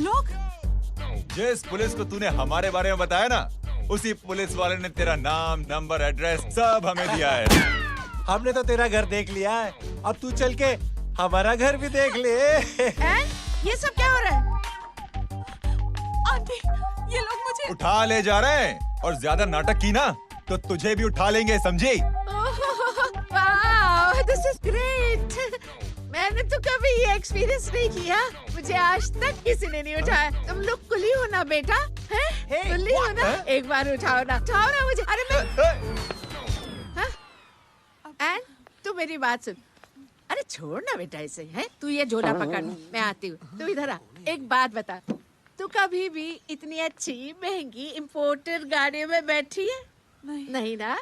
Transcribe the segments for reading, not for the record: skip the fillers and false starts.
लोग? जिस पुलिस को तूने हमारे बारे में बताया ना, उसी पुलिस वाले ने तेरा नाम, नंबर, एड्रेस सब हमें दिया है। हमने तो तेरा घर देख लिया है, अब तू चल के हमारा घर भी देख ले। ये सब क्या हो रहा है? आंटी, ये लोग मुझे उठा ले जा रहे हैं और ज्यादा नाटक की ना तो तुझे भी उठा लेंगे, समझी? वाह, दिस इज ग्रेट। मैंने तो कभी ये एक्सपीरियंस नहीं किया, मुझे आज तक किसी ने नहीं उठाया। तुम लोग कुली हो ना बेटा, हैं? कुली हो ना? एक बार उठाओ ना मुझे। अरे मैं एन, तू मेरी बात सुन। अरे छोड़ ना बेटा इसे, हैं? तू ये झोला पकड़, मैं आती हूँ। तू इधर आ, एक बात बता, तू कभी भी इतनी अच्छी महंगी इम्पोर्टेड गाड़ी में बैठी है? नहीं ना?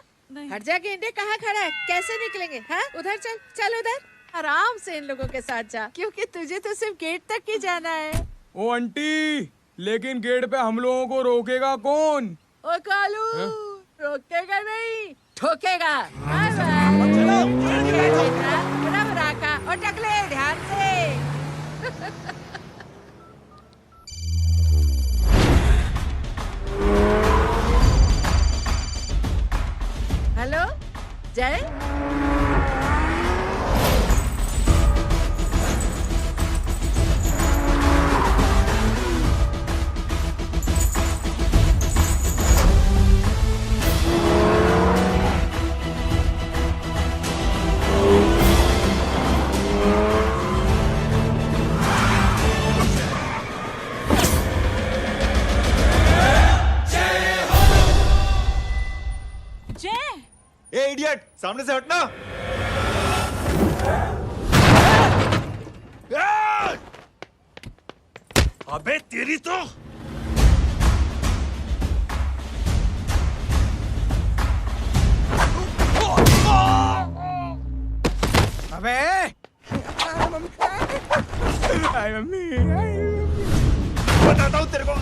हर जगह इंडिया कहाँ खड़ा है, कैसे निकलेंगे? हाँ, उधर चल, चल उधर, आराम से इन लोगों के साथ जा, क्योंकि तुझे तो सिर्फ गेट तक ही जाना है। ओ आंटी, लेकिन गेट पे हम लोगों को रोकेगा कौन? ओ कालू, रोकेगा नहीं, ठोकेगा। बराबर आका और टकले ध्यान से। हेलो जय, ए इडियट, सामने से हटना। अबे तेरी तो अबे आई मम्मी, बताता हूँ तेरे को।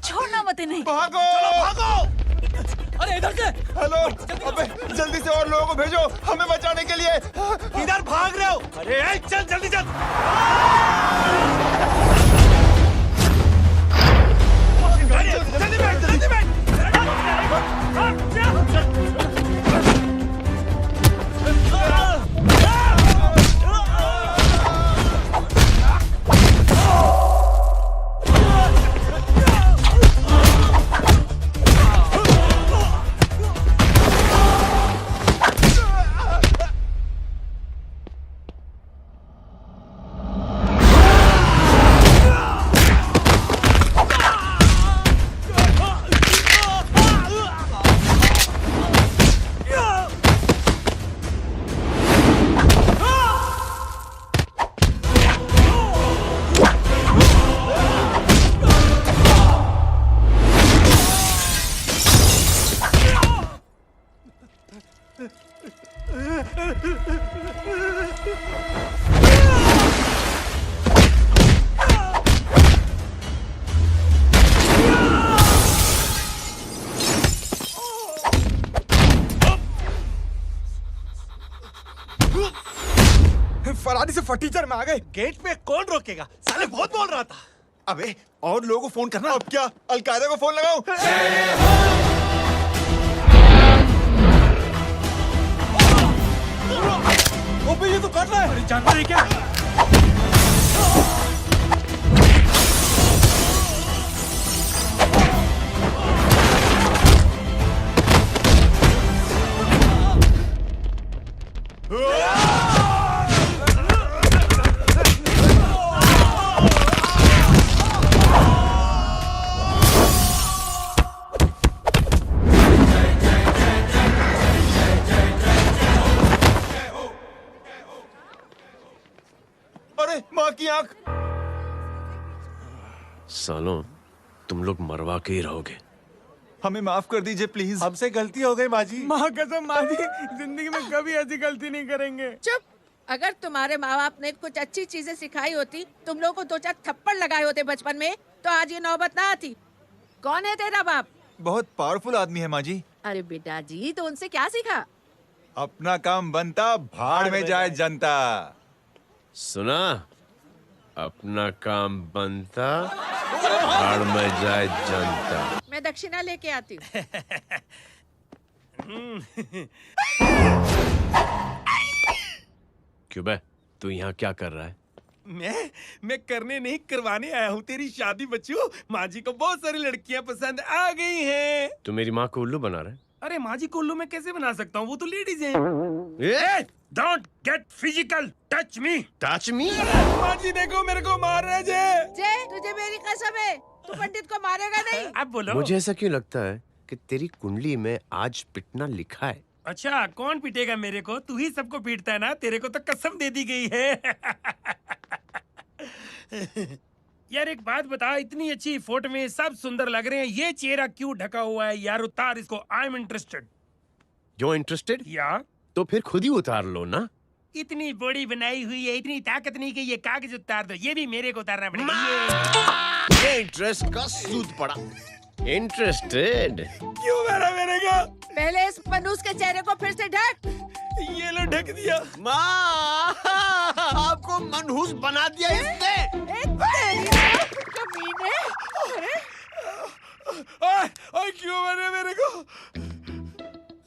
छोड़ना मत इन्हें। भागो, भागो। अरे इधर से। हेलो, अबे जल्दी से और लोगों को भेजो हमें बचाने के लिए। इधर भाग रहे हो? अरे चल जल्दी चल। जल्दी बैठ, जल्दी बैठ। फरारी से फटीचर में आ गए। गेट पे कौन रोकेगा? साले बहुत बोल रहा था। अबे और लोगों को फोन करना। अब क्या अलकायदा को फोन लगाऊं? ओबे ये तो कर रहा है। जानता है क्या? अरे माँ की आंख। सालों, तुम लोग मरवा के ही रहोगे। हमें माफ कर दीजिए प्लीज। हमसे गलती हो गई माँ जी। माँ कसम माँ जी, जिंदगी में कभी ऐसी गलती नहीं करेंगे। चुप। अगर तुम्हारे माँ बाप ने कुछ अच्छी चीजें सिखाई होती, तुम लोगों को 2-4 थप्पड़ लगाए होते बचपन में, तो आज ये नौबत ना आती। कौन है तेरा बाप? बहुत पावरफुल आदमी है माँ जी। अरे बेटा जी, तो उनसे क्या सीखा? अपना काम बनता, भाड़ में जाए जनता। सुना? अपना काम बनता, भाड़ में जाए जनता। मैं दक्षिणा लेके आती हूँ। क्यों बे? तू यहाँ क्या कर रहा है? मैं करने नहीं करवाने आया हूँ तेरी शादी बच्चू। माँ जी को बहुत सारी लड़कियाँ पसंद आ गई हैं। तू मेरी माँ को उल्लू बना रहा है? अरे माँ जी को उल्लू मैं कैसे बना सकता हूँ, वो तो लेडीज हैं। Don't get physical, touch me. Touch me? माँ जी देखो मेरे को मार रहे जे। जय, तुझे मेरी कसम है, तू पंडित को मारेगा नहीं। अब बोलो। मुझे ऐसा क्यों लगता है कि तेरी कुंडली में आज पिटना लिखा है? अच्छा, कौन पीटेगा मेरे को? तू ही सबको पीटता है ना, तेरे को तो कसम दे दी गई है। यार एक बात बता, इतनी अच्छी फोटो में सब सुंदर लग रहे हैं, ये चेहरा क्यों ढका हुआ है? यार उतार इसको, आई एम इंटरेस्टेड। जो इंटरेस्टेड? या तो फिर खुद ही उतार लो ना। इतनी बॉडी बनाई हुई है, इतनी ताकत नहीं कि ये कागज उतार दो, ये भी मेरे को उतारना पड़ेगा। ये इंटरेस्ट का सूद पड़ा। इंटरेस्टेड? क्यों मारा मेरे को? पहले इस मनूस के चेहरे को फिर से ढक। ये लो ढक दिया। माँ, आपको मनहूस बना दिया इसने। तेरी तो कमीने। अरे ओए क्यों मारे मेरे को?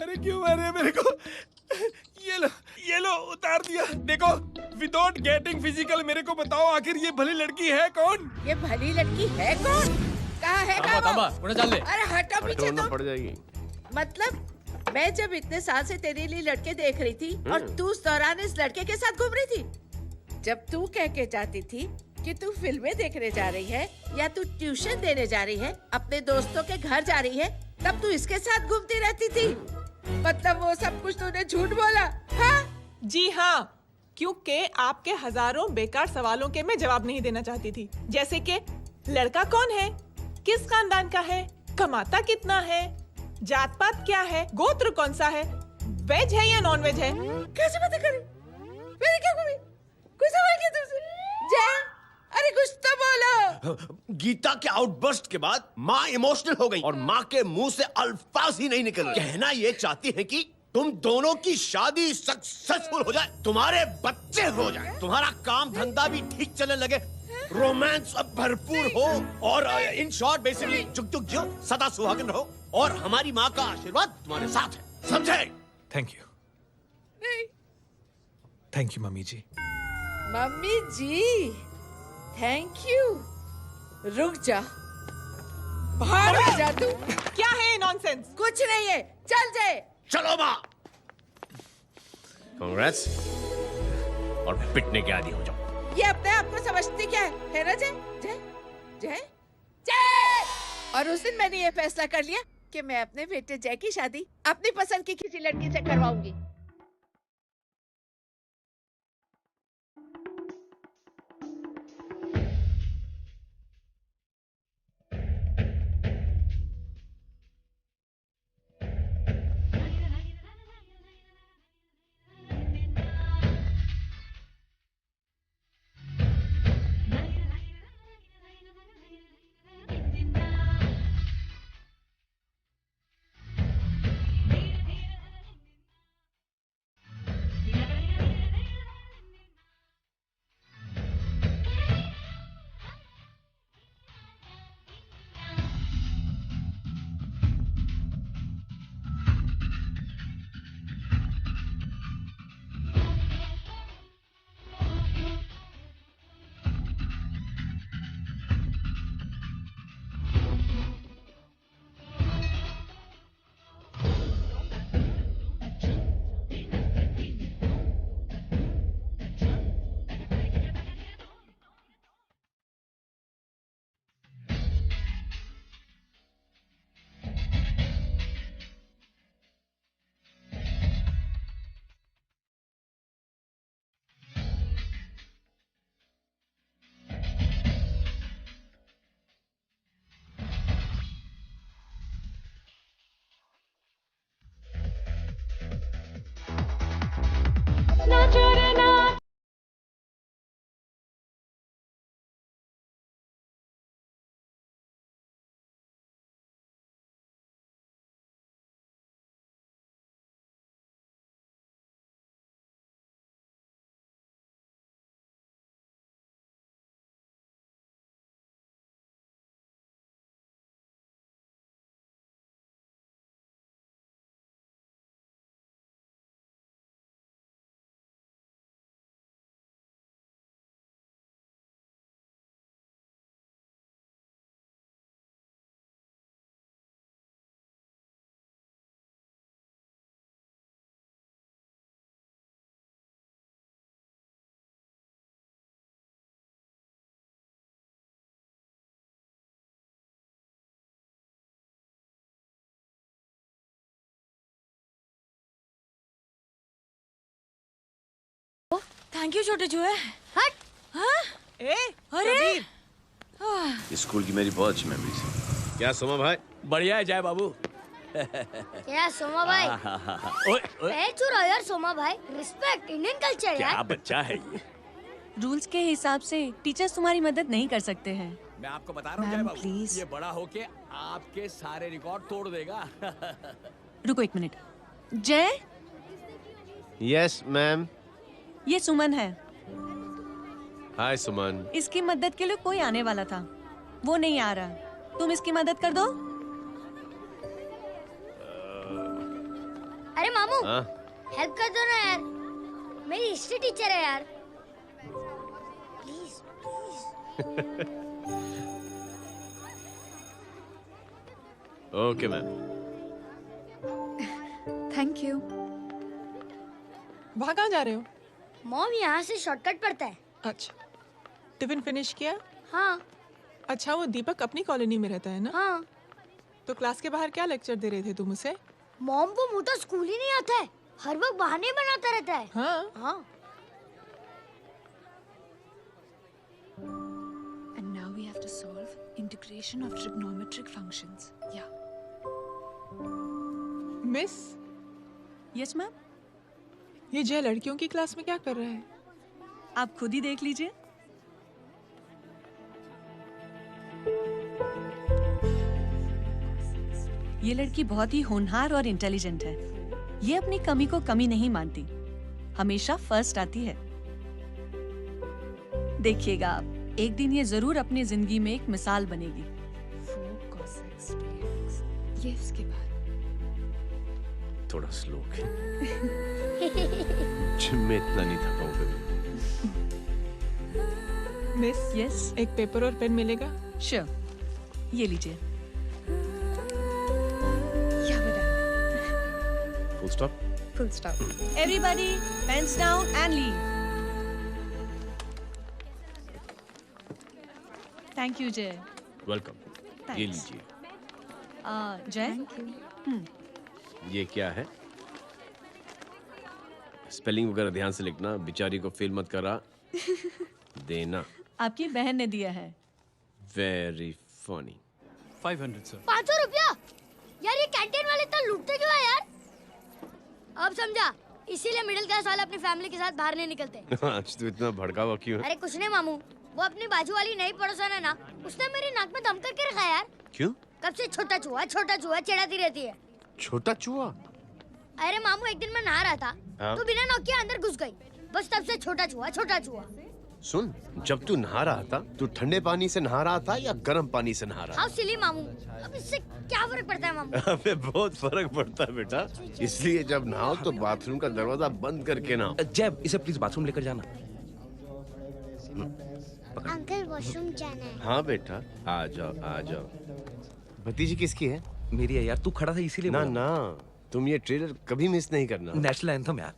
अरे क्यों मारे मेरे को? ये लो उतार दिया। देखो, विदाउट गेटिंग फिजिकल मेरे को बताओ आखिर ये भली लड़की है कौन? ये भली लड़की है कौन? कहाँ है वो? अरे हटो पीछे हटोना तो। पड़ जाएगी। मतलब मैं जब इतने साल से तेरे लिए लड़के देख रही थी और तू उस दौरान इस लड़के के साथ घूम रही थी। जब तू कह के जाती थी कि तू फिल्में देखने जा रही है या तू ट्यूशन देने जा रही है, अपने दोस्तों के घर जा रही है, तब तू इसके साथ घूमती रहती थी। मतलब वो सब कुछ तूने झूठ बोला? हाँ? जी हाँ, क्योंकि आपके हजारों बेकार सवालों के मैं जवाब नहीं देना चाहती थी। जैसे कि लड़का कौन है, किस खानदान का है, कमाता कितना है, जात पात क्या है, गोत्र कौन सा है, वेज है या नॉन वेज है। कैसे बातें करी? मेरी क्या कमी? कोई सवाल किया तुमसे? जय, अरे कुछ तो बोलो। गीता के आउटबर्स्ट के बाद माँ इमोशनल हो गई और माँ के मुंह से अल्फाज ही नहीं निकल रहे। कहना ये चाहती है कि तुम दोनों की शादी सक्सेसफुल हो जाए, तुम्हारे बच्चे हो जाए, तुम्हारा काम धंधा भी ठीक चलने लगे, रोमांस अब भरपूर हो और इन शॉर्ट बेसिकली जुग जुग जियो, सदा सुहागन रहो और हमारी माँ का आशीर्वाद तुम्हारे साथ है। समझे? थैंक यू, नहीं। थैंक यू मम्मी जी। मम्मी जी, थैंक यू। रुक जा, भाग जा तू। क्या है नॉनसेंस? कुछ नहीं है, चल जाए। चलो माँ। कांग्रेस और पिटने के आदी हो जाओ। ये अपने आप को समझती क्या है ना जय? जय जय जय। और उस दिन मैंने ये फैसला कर लिया कि मैं अपने बेटे जय की शादी अपनी पसंद की किसी लड़की से करवाऊंगी। थैंक यू छोटे चूहे। हट। हाँ? ए, अरे स्कूल की मेरी बहुत अच्छी मेमोरीज है। क्या सोमा भाई? बढ़िया है जय बाबू। क्या सोमा भाई? ओए, ओए, पैर चुरा यार सोमा भाई, रिस्पेक्ट इंडियन कल्चर क्या यार। बच्चा है ये। रूल्स के हिसाब से टीचर्स तुम्हारी मदद नहीं कर सकते हैं। मैं आपको बता रहा हूँ जय मैम, बाबू, प्लीज। ये बड़ा होके आपके सारे रिकॉर्ड तोड़ देगा। रुको एक मिनट। जय, यस मैम। ये सुमन है। हाय सुमन। इसकी मदद के लिए कोई आने वाला था, वो नहीं आ रहा। तुम इसकी मदद कर दो। अरे मामू, हाँ? हेल्प कर दो ना यार, मेरी हिस्ट्री टीचर है यार। Please please. Okay ma'am. Thank you. वहाँ कहाँ जा रहे हो? मॉम यहाँ से शॉर्टकट पड़ता है। अच्छा, टिफिन फिनिश किया? हाँ अच्छा, वो दीपक अपनी कॉलोनी में रहता है ना? हाँ। तो क्लास के बाहर क्या लेक्चर दे रहे थे तुम उसे? मॉम को मुंह तो स्कूल ही नहीं आता है, हर वक्त बहाने बनाता रहता है। हाँ। हाँ। And now we have to solve integration of trigonometric functions. Yeah. Miss, Yes, ma'am. ये जय लड़कियों की क्लास में क्या कर रहा है? आप खुद ही देख लीजिए। ये लड़की बहुत ही होनहार और इंटेलिजेंट है। ये अपनी कमी को कमी नहीं मानती, हमेशा फर्स्ट आती है। देखिएगा आप, एक दिन ये जरूर अपनी जिंदगी में एक मिसाल बनेगी। ये इसके बाद थोड़ा स्लो जिम में इतना नहीं था पाऊँ कभी। मिस, यस, एक पेपर और पेन मिलेगा? श्योर, ये लीजिए। Full stop. Full stop. Everybody, pens down and leave. Thank you, Jay. Welcome. Thanks. ये लीजिए। जय, ये क्या है? स्पेलिंग वगैरह ध्यान से लिखना, बेचारी को फेल मत करा देना। आपकी बहन ने दिया है। Very funny. 500 सर। 500 रुपया? यार ये कैंटीन वाले तो लूटते क्यों है यार? अब समझा, इसीलिए मिडिल क्लास वाले अपनी फैमिली के साथ बाहर नहीं निकलते। आज तो इतना भड़का हुआ क्यों है? अरे कुछ नहीं मामू, वो अपनी बाजू वाली नई पड़ोसन है ना, उसने मेरी नाक में दम करके रखा यार। क्यों? कब से छोटा चूहा चिढ़ाती रहती है। छोटा चूहा? अरे मामू, एक दिन मैं नहा रहा था, हाँ? तो बिना नॉक के अंदर घुस गई, बस तब से छोटा चूहा। सुन, जब तू नहा रहा था, तू ठंडे पानी से नहा रहा था या गर्म पानी से नहा रहा हाउ सिली मामू, अब इससे क्या फर्क पड़ता है मामू? था? अबे बहुत फर्क पड़ता है बेटा, इसलिए जब नहाओ तो बाथरूम का दरवाजा बंद करके नहाओ। जय, इसे प्लीज बाथरूम लेकर जाना। अंकल वॉशरूम जाना है। हाँ बेटा, आ जाओ। भतीजी किसकी है? मेरी है यार, तू खड़ा था इसीलिए ना बोला। ना, तुम ये ट्रेलर कभी मिस नहीं करना। नेशनल एंथम यार।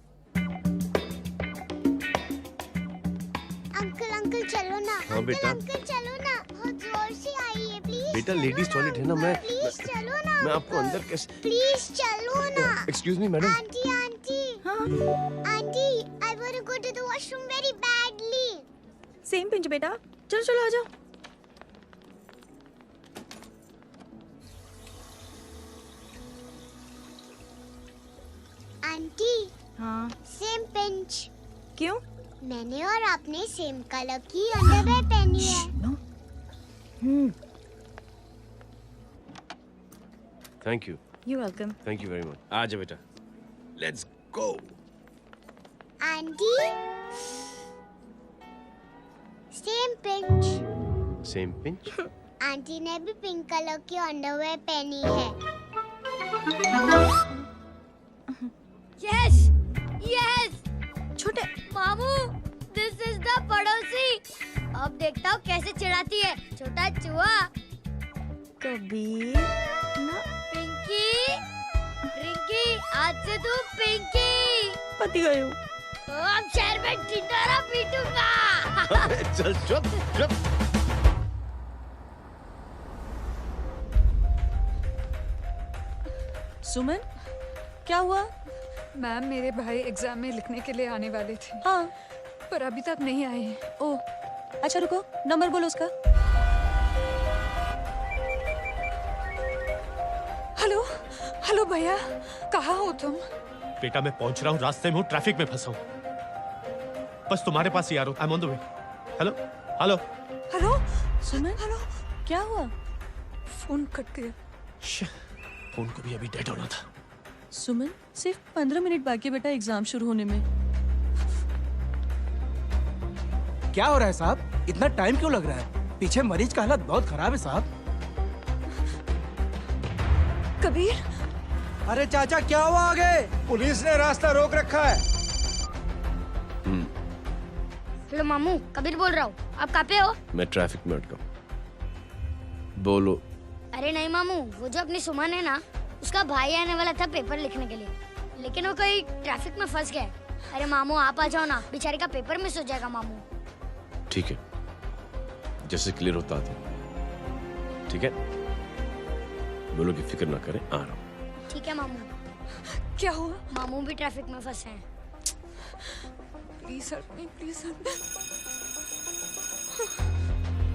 अंकल चलो ना। हाँ बेटा। अंकल चलो ना, बहुत जोर से आई है, प्लीज। बेटा लेडीज टॉयलेट है ना, प्लीज चलो ना। मैं आपको अंदर कैसे? प्लीज चलो ना। Excuse me madam. Aunty I want to go to the washroom very badly. Same pinch बेटा, चलो आ जाओ। आंटी, हाँ, सेम पिंच। क्यों? मैंने और आपने सेम कलर की अंडरवेयर पहनी है। Thank you. You welcome. Thank you very much. आ जाओ बेटा, let's go. Aunty, same pinch. Same pinch? Aunty ने भी पिंक कलर की अंडरवेयर पहनी है। Yes yes. छोटे मामू, दिस इज द पड़ोसी। अब देखता हूँ कैसे चिढ़ाती है, छोटा चूहा। कभी ना। पिंकी, रिंकी, आज से तू पिंकी। पति गई हूँ। तो अब शहर में ढिंढोरा पीटूंगा। चल चुप। सुमन, क्या हुआ? मैम, मेरे भाई एग्जाम में लिखने के लिए आने वाले थे। हाँ, पर अभी तक नहीं आए हैं। ओ, अच्छा रुको, नंबर बोलो उसका। हेलो हेलो भैया, कहाँ हो तुम? बेटा मैं पहुंच रहा हूँ, रास्ते में हूँ, ट्रैफिक में फंसा हूँ, बस तुम्हारे पास ही आ रहा हूँ। I am on the way. Hello hello hello Suman, hello, क्या हुआ? फोन कट गया। फोन को भी अभी डेड होना था। सुमन, सिर्फ 15 मिनट बाकी बेटा एग्जाम शुरू होने में। क्या हो रहा है साहब? इतना टाइम क्यों लग रहा है? पीछे मरीज का हालत बहुत खराब है साहब। कबीर, अरे चाचा क्या हुआ आगे? पुलिस ने रास्ता रोक रखा है। हेलो मामू, कबीर बोल रहा हूँ। आप कहाँ पे हो? मैं ट्रैफिक में अटका हूँ। बोलो। अरे नहीं मामू, वो जो अपनी सुमन है ना, उसका भाई आने वाला था पेपर लिखने के लिए, लेकिन वो कहीं ट्रैफिक में फंस गया। अरे मामू आप आ जाओ ना, बेचारी का पेपर मिस हो जाएगा मामू। ठीक है, जैसे क्लियर होता है। ठीक है, बोलो कि फिक्र ना करें, आ रहा हूँ। ठीक है मामू। क्या हुआ? मामू भी ट्रैफिक में फंसे हैं। Please help me, please help.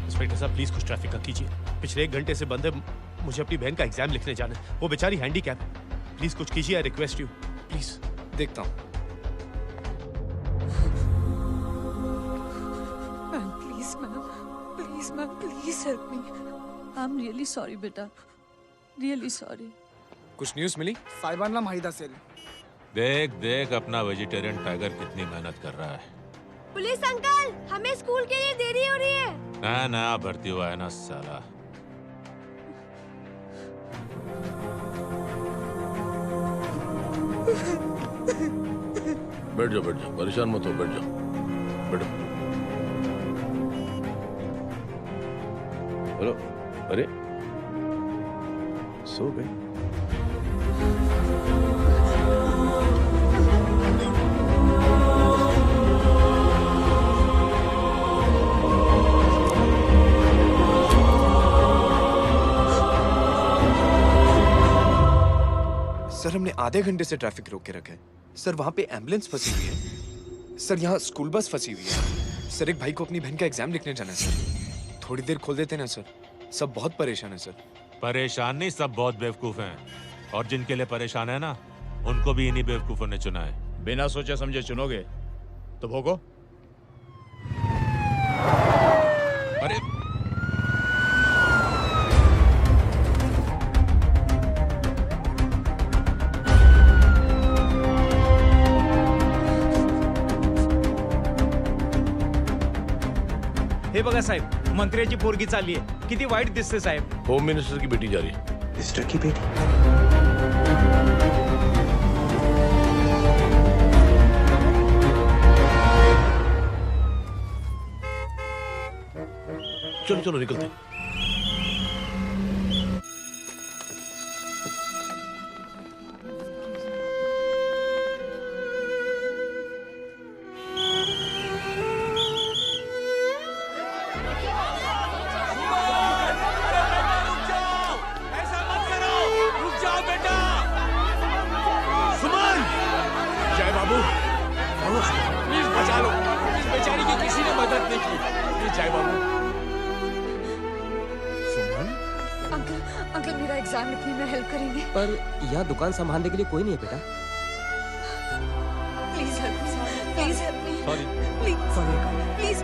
Inspector साहब प्लीज कुछ ट्रैफिक का कीजिए। पिछले 1 घंटे से बंद है, मुझे अपनी बहन का एग्जाम लिखने जाना है। वो बेचारी हैंडीकैप है। प्लीज कुछ कीजिए, आई रिक्वेस्ट यू प्लीज। देखता हूँ। Ma'am please help me. I am really sorry बेटा, रियली सॉरी। कुछ न्यूज़ मिली? साहिबाना माहिदा सेल। देख देख अपना वेजिटेरियन टाइगर कितनी मेहनत कर रहा है। पुलिस अंकल, हमें स्कूल के लिए देरी हो रही है। नया नया भर्ती हुआ है ना साला। बैठ जाओ, परेशान मत हो, बैठ जाओ, बैठो। हेलो, अरे सो गई? सर हमने आधे घंटे से ट्रैफिक रोक के रखा है। सर वहाँ पे एम्बुलेंस फंसी हुई है। सर यहाँ स्कूल बस फंसी हुई है। सर एक भाई को अपनी बहन का एग्जाम लिखने जाना है सर। थोड़ी देर खोल देते ना सर। सब बहुत परेशान है सर। परेशान नहीं, सब बहुत बेवकूफ हैं। और जिनके लिए परेशान है ना, उनको भी इन्हीं बेवकूफों ने चुना है। बिना सोचे समझे चुनोगे तो भोगो। अरे हे बघा साहेब, मंत्र्याची पोरगी चालली आहे. किती वाईट दिसते साहेब. होम मिनिस्टर की बेटी जा रही है। मिनिस्टर की बेटी? चलो चलो निकलते। अंकल मेरा एग्जाम लिखने में हेल्प करेंगे? पर यहाँ दुकान संभालने के लिए कोई नहीं है बेटा। Please help me, please help me. Sorry, please sorry, please.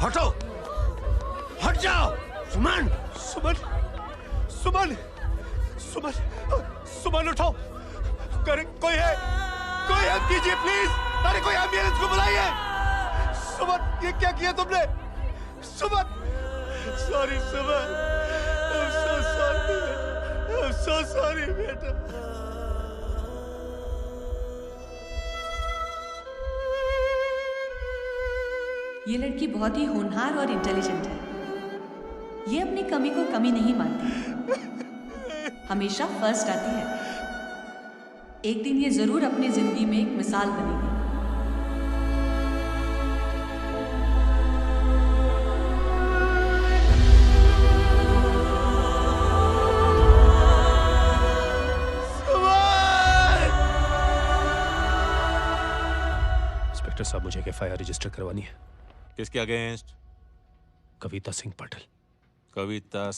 हटो, हट जाओ। सुमन, सुमन, सुमन, सुमन, सुमन उठो। कोई है, कोई हेल्प कीजिए प्लीज। अरे कोई एम्बुलेंस को बुलाइए। सुमन, ये क्या किया तुमने? Suman, sorry Suman, I'm so sorry, I'm so sorry बेटा। ये लड़की बहुत ही होनहार और इंटेलिजेंट है। ये अपनी कमी को कमी नहीं मानती, हमेशा फर्स्ट आती है। एक दिन ये जरूर अपनी जिंदगी में एक मिसाल बनेगी। इंस्पेक्टर साहब, मुझे एक एफआईआर रजिस्टर करवानी है। किसके अगेंस्ट? कविता सिंह पाटिल। कविता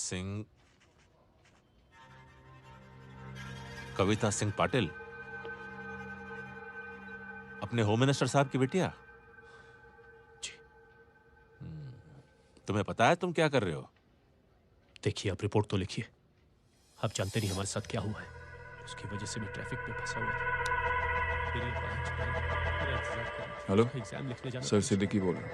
सिंह पाटिल, अपने होम मिनिस्टर साहब की बिटिया? जी। तुम्हें पता है तुम क्या कर रहे हो? देखिए, आप रिपोर्ट तो लिखिए। आप जानते नहीं हमारे साथ क्या हुआ है। उसकी वजह से मैं ट्रैफिक में फंसा हुआ था। हेलो एग्जाम लिखने जाना। सर, सिद्दीकी बोल रहा हूँ।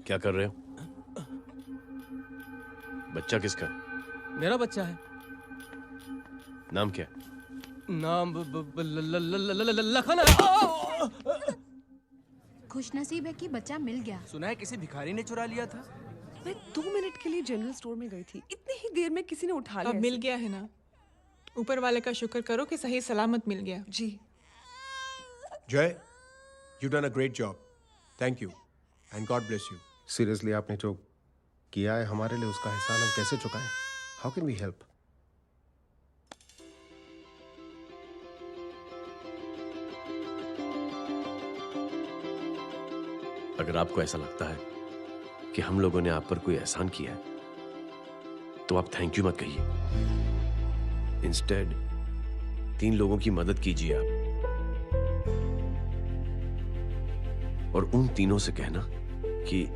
क्या कर रहे हो? बच्चा किसका? मेरा बच्चा है। नाम क्या? नाम लखन। खुशनसीब है कि बच्चा मिल गया। सुना है किसी भिखारी ने चुरा लिया था। मैं 2 मिनट के लिए जनरल स्टोर में गई थी, इतनी ही देर में किसी ने उठा लिया। अब मिल गया है ना, ऊपर वाले का शुक्र करो कि सही सलामत मिल गया। जी। जय, you done a great job, thank you and God bless you. Seriously आपने जो किया है हमारे लिए, उसका एहसान हम कैसे चुकाएं? How can we help? अगर आपको ऐसा लगता है कि हम लोगों ने आप पर कोई एहसान किया है, तो आप थैंक यू मत कहिए। इंस्टेड 3 लोगों की मदद कीजिए आप, और उन तीनों से कहना कि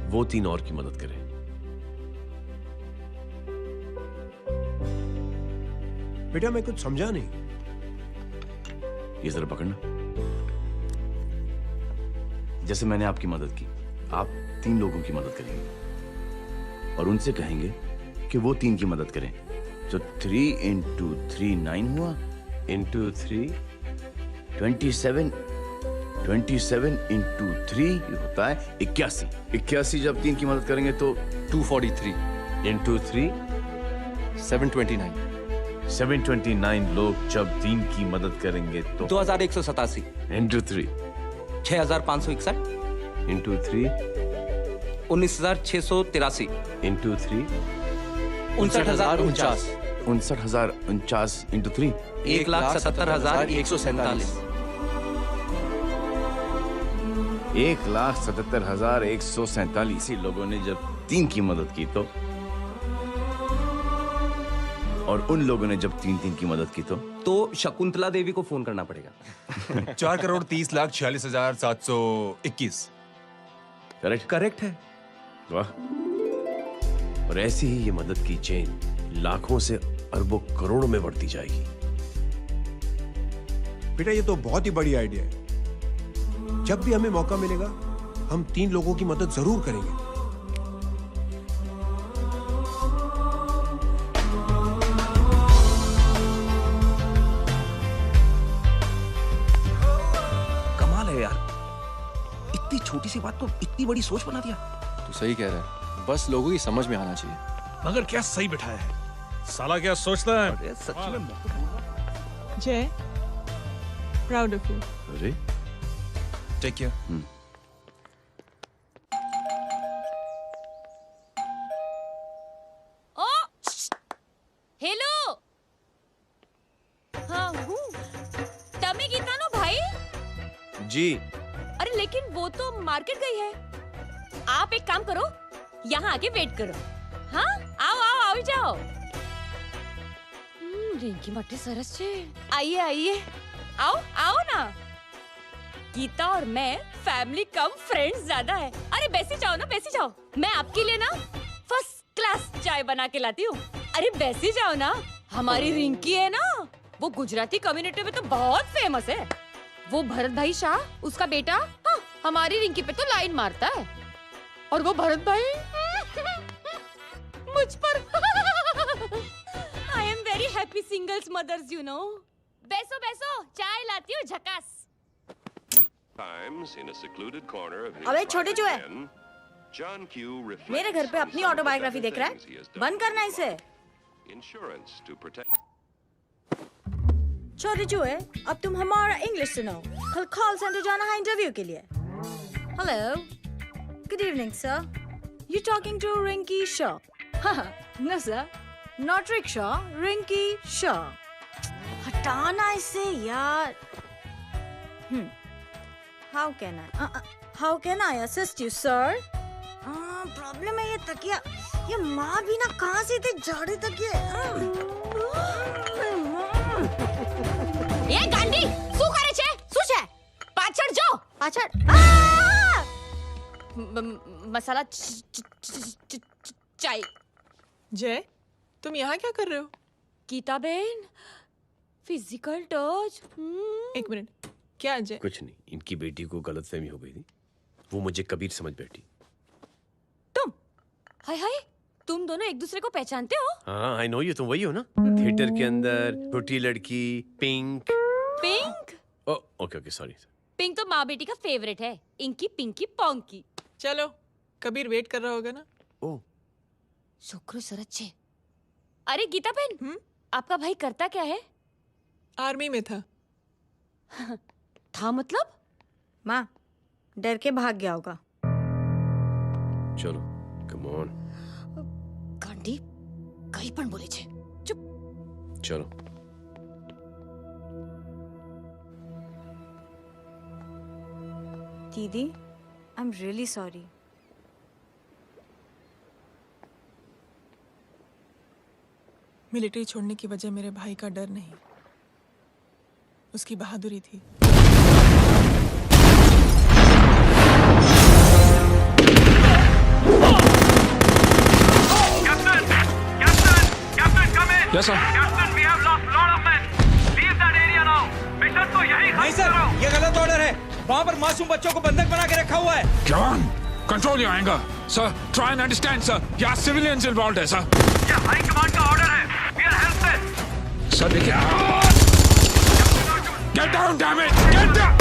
वो 3 और की मदद करें। बेटा मैं कुछ समझा नहीं। ये जरा पकड़ना। जैसे मैंने आपकी मदद की, आप 3 लोगों की मदद करेंगे और उनसे कहेंगे कि वो 3 की मदद करें। तो 3 into 3 9 हुआ, into 3 27 into 3 होता है 81। 81 जब 3 की मदद करेंगे तो 243 into 3 729 729 लोग जब 3 की मदद करेंगे तो 2187 into 3 6561 into 3 19683 into 3 59049 59049 into 3 1,77,147 1,77,147 लोगों ने जब 3 की मदद की तो, और उन लोगों ने जब 3 की मदद की तो शकुंतला देवी को फोन करना पड़ेगा। 4,30,46,721। करेक्ट है। वाह। और ऐसी ही ये मदद की चेन लाखों से अरबों करोड़ों में बढ़ती जाएगी। बेटा ये तो बहुत ही बड़ी आइडिया है। जब भी हमें मौका मिलेगा हम 3 लोगों की मदद जरूर करेंगे। कमाल है यार, इतनी छोटी सी बात को इतनी बड़ी सोच बना दिया। तू सही कह रहा है, बस लोगों की समझ में आना चाहिए। मगर क्या सही बिठाया है, साला क्या सोचता है। सच में जय, प्राउड ऑफ यू। अरे टेक केयर। ओ हेलो, हाँ हूँ। तमी गीता नो भाई जी। अरे लेकिन वो तो मार्केट गई है। आप एक काम करो, यहाँ आके वेट करो। हाँ आओ आओ आओ जाओ। रिंकी मट्टी सरस छे। आइए आइए, आओ आओ ना। गीता और मैं फैमिली कम फ्रेंड्स ज्यादा है। अरे बैसी जाओ ना, बैसी जाओ। मैं आपके लिए ना फर्स्ट क्लास चाय बना के लाती हूँ। अरे बैसी जाओ ना। हमारी रिंकी है ना, वो गुजराती कम्युनिटी में तो बहुत फेमस है। वो भरत भाई शाह, उसका बेटा, हाँ, हमारी रिंकी पे तो लाइन मारता है। और वो भरत भाई मुझ पर I am very happy singles mothers you know. बैसो बैसो, चाय लाती हूँ झकास। अबे छोटे जो है, मेरे घर पे अपनी ऑटोबायोग्राफी देख रहा है, बंद करना इसे। छोटे जो है, अब तुम हमारा इंग्लिश सुनो। कल कॉल सेंटर जाना है इंटरव्यू के लिए। Hello, good evening sir, you talking to Rinki Shaw? No sir, not rickshaw, Rinki Shaw. हटाना इसे यार। How can I assist you, sir? Problem है ये तकिया, ये माँ भी ना कहाँ से इतने जाड़े तकिए। ये गांडी, શું કરે છે? શું છે? પાછળ જો, પાછળ। मसाला चाय। जय, तुम यहाँ क्या कर रहे हो? गीता बहन, फिजिकल टच। एक मिनट, क्या जय? कुछ नहीं, इनकी बेटी को गलतफहमी हो गई थी, वो मुझे कबीर समझ बैठी। हाय हाय, तुम दोनों एक दूसरे को पहचानते हो? हाँ, आई नो यू, तुम वही हो ना, थिएटर के अंदर छोटी लड़की pink. Pink? Okay okay, sorry. Pink तो माँ बेटी का फेवरेट है, इंकी पिंकी पोंकी। चलो, कबीर वेट कर रहा होगा ना। ओह, शुक्र सरत छे। अरे गीता बहन, आपका भाई करता क्या है? आर्मी में था। था मतलब? माँ, डर के भाग गया होगा। चलो, कम ऑन। गांडी, कहीं पण बोले छे। चुप। चलो। दीदी, I am really sorry. Military छोड़ने की वजह मेरे भाई का डर नहीं, उसकी बहादुरी थी। Yes, sir. नहीं सर, ये गलत ऑर्डर है। वहाँ पर मासूम बच्चों को बंधक बना के रखा हुआ है। John, control your anger. Sir, try and understand, sir. यहाँ civilians involved है, sir. ये हाई कमांड का ऑर्डर है। We are helpless. Sir, देखिए। Get down, damn it! Get down!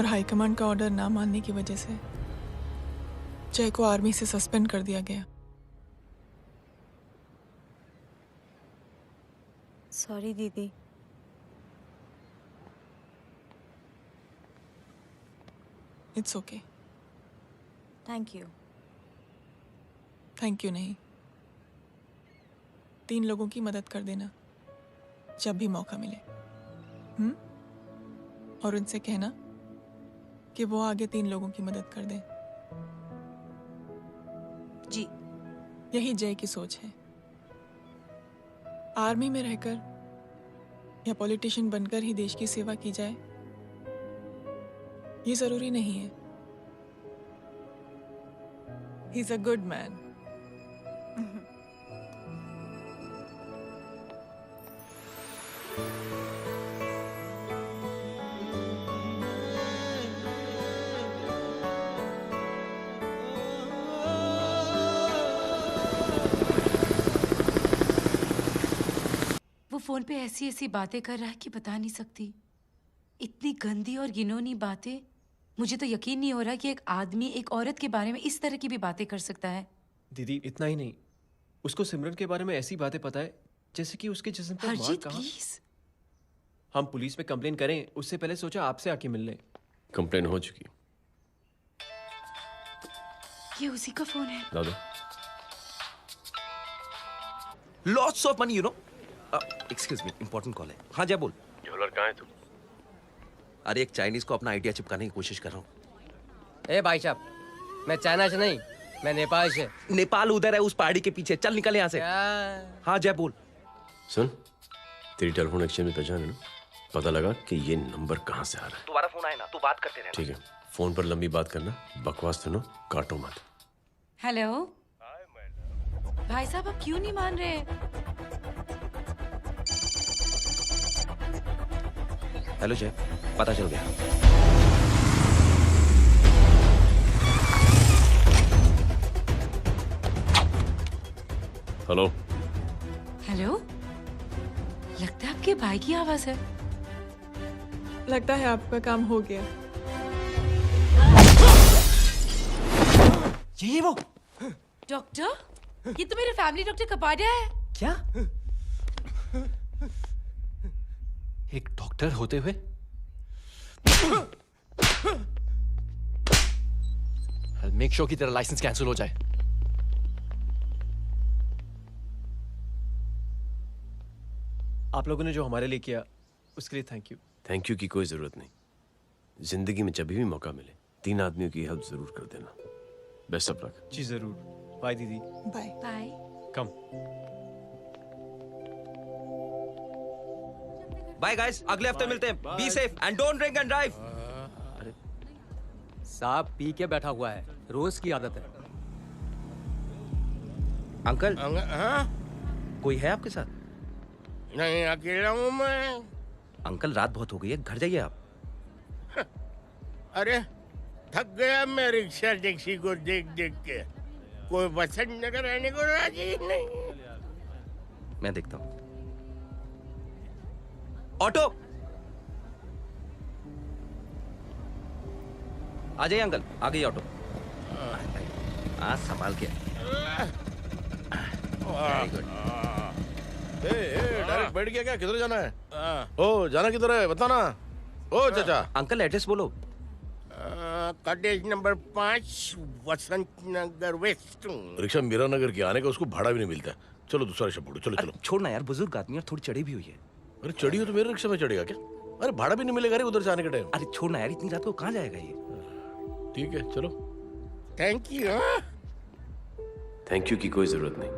और हाईकमांड का ऑर्डर ना मानने की वजह से जय को आर्मी से सस्पेंड कर दिया गया। सॉरी दीदी। It's okay. Thank you. Thank you नहीं, 3 लोगों की मदद कर देना जब भी मौका मिले। और उनसे कहना कि वो आगे 3 लोगों की मदद कर दें। जी। यही जय की सोच है। आर्मी में रहकर या पॉलिटिशियन बनकर ही देश की सेवा की जाए, ये जरूरी नहीं है। He is a good man. वो फोन पे ऐसी ऐसी बातें कर रहा है कि बता नहीं सकती। इतनी गंदी और घिनौनी बातें। मुझे तो यकीन नहीं हो रहा कि एक आदमी एक औरत के बारे में इस तरह की भी बातें कर सकता है। दीदी इतना ही नहीं, उसको सिमरन के बारे में ऐसी बातें पता है जैसे कि उसके जिस्म पर मार हरजीत कहाँ। प्लीज। हम पुलिस में कंप्लेन करें उससे पहले सोचा आपसे आके मिल लें। कंप्लेन हो चुकी। ये उसी का फोन है। दादा lots of money, you know. Excuse me, important call है। हाँ जय बोल। ज्वेलर कहाँ है तू? अरे एक चाइनीज को अपना आइडिया चिपकाने की कोशिश कर रहा हूँ। ए भाई साहब, मैं चाइना से नहीं, मैं नेपाल से। नेपाल उधर है उस पहाड़ी के पीछे, चल निकल यहाँ से। हाँ जय बोल। सुन, तेरी टेलीफोन एक्सचेंज में पहचान है ना? पता लगा कि ये नंबर कहाँ से आ रहा है। तुम्हारा फोन आए ना, तू बात करते रहना। ठीक है, फोन पर लंबी बात करना, बकवास सुनो, काटो मत। हेलो भाई साहब, आप क्यों नहीं मान रहे? हेलो जय, पता चल गया। हेलो हेलो, लगता है आपके भाई की आवाज है। लगता है आपका काम हो गया। ये वो डॉक्टर, ये तो मेरे फैमिली डॉक्टर कपाडिया है। क्या? एक डॉक्टर होते हुए? मेक श्योर कि तेरा लाइसेंस कैंसिल हो जाए। आप लोगों ने जो हमारे लिए किया उसके लिए थैंक यू। थैंक यू की कोई जरूरत नहीं। जिंदगी में जब भी मौका मिले 3 आदमियों की हेल्प जरूर कर देना। Best of luck. जी जरूर। बाय दीदी। Bye bye. Come. Bye guys, अगले हफ्ते मिलते हैं। Be safe and don't drink and drive. साहब पी के बैठा हुआ है, रोज की आदत है। अंकल हाँ? कोई है आपके साथ? नहीं, अकेला हूँ मैं। अंकल रात बहुत हो गई है, घर जाइए आप। अरे थक गया मैं रिक्शा टैक्सी को देख देख के। कोई वसंत नगर आने को राजी नहीं। मैं देखता हूँ। ऑटो आ जाइए अंकल, आ गई ऑटो। आज संभाल के। Very good. डायरेक्ट बैठ गया क्या? किधर जाना है? ओ जाना किधर है बताना। ओ चाचा। अंकल एड्रेस बोलो। कॉटेज नंबर 5 वसंत नगर वेस्ट। रिक्शा मीरा नगर के आने का उसको भाड़ा भी नहीं मिलता। चलो दूसरा रिक्शा पकड़ो। चलो चलो। छोड़ना यार, बुजुर्ग आदमी और थोड़ी चढ़ी भी हुई है। अरे चढ़ी हो तो मेरे रिक्शा में चढ़ेगा क्या? अरे भाड़ा भी नहीं मिलेगा रे उधर से आने के टाइम। अरे छोड़ना यार, इतनी रात को कहाँ जाएगा ये? ठीक है चलो। Thank you. थैंक यू की कोई जरूरत नहीं।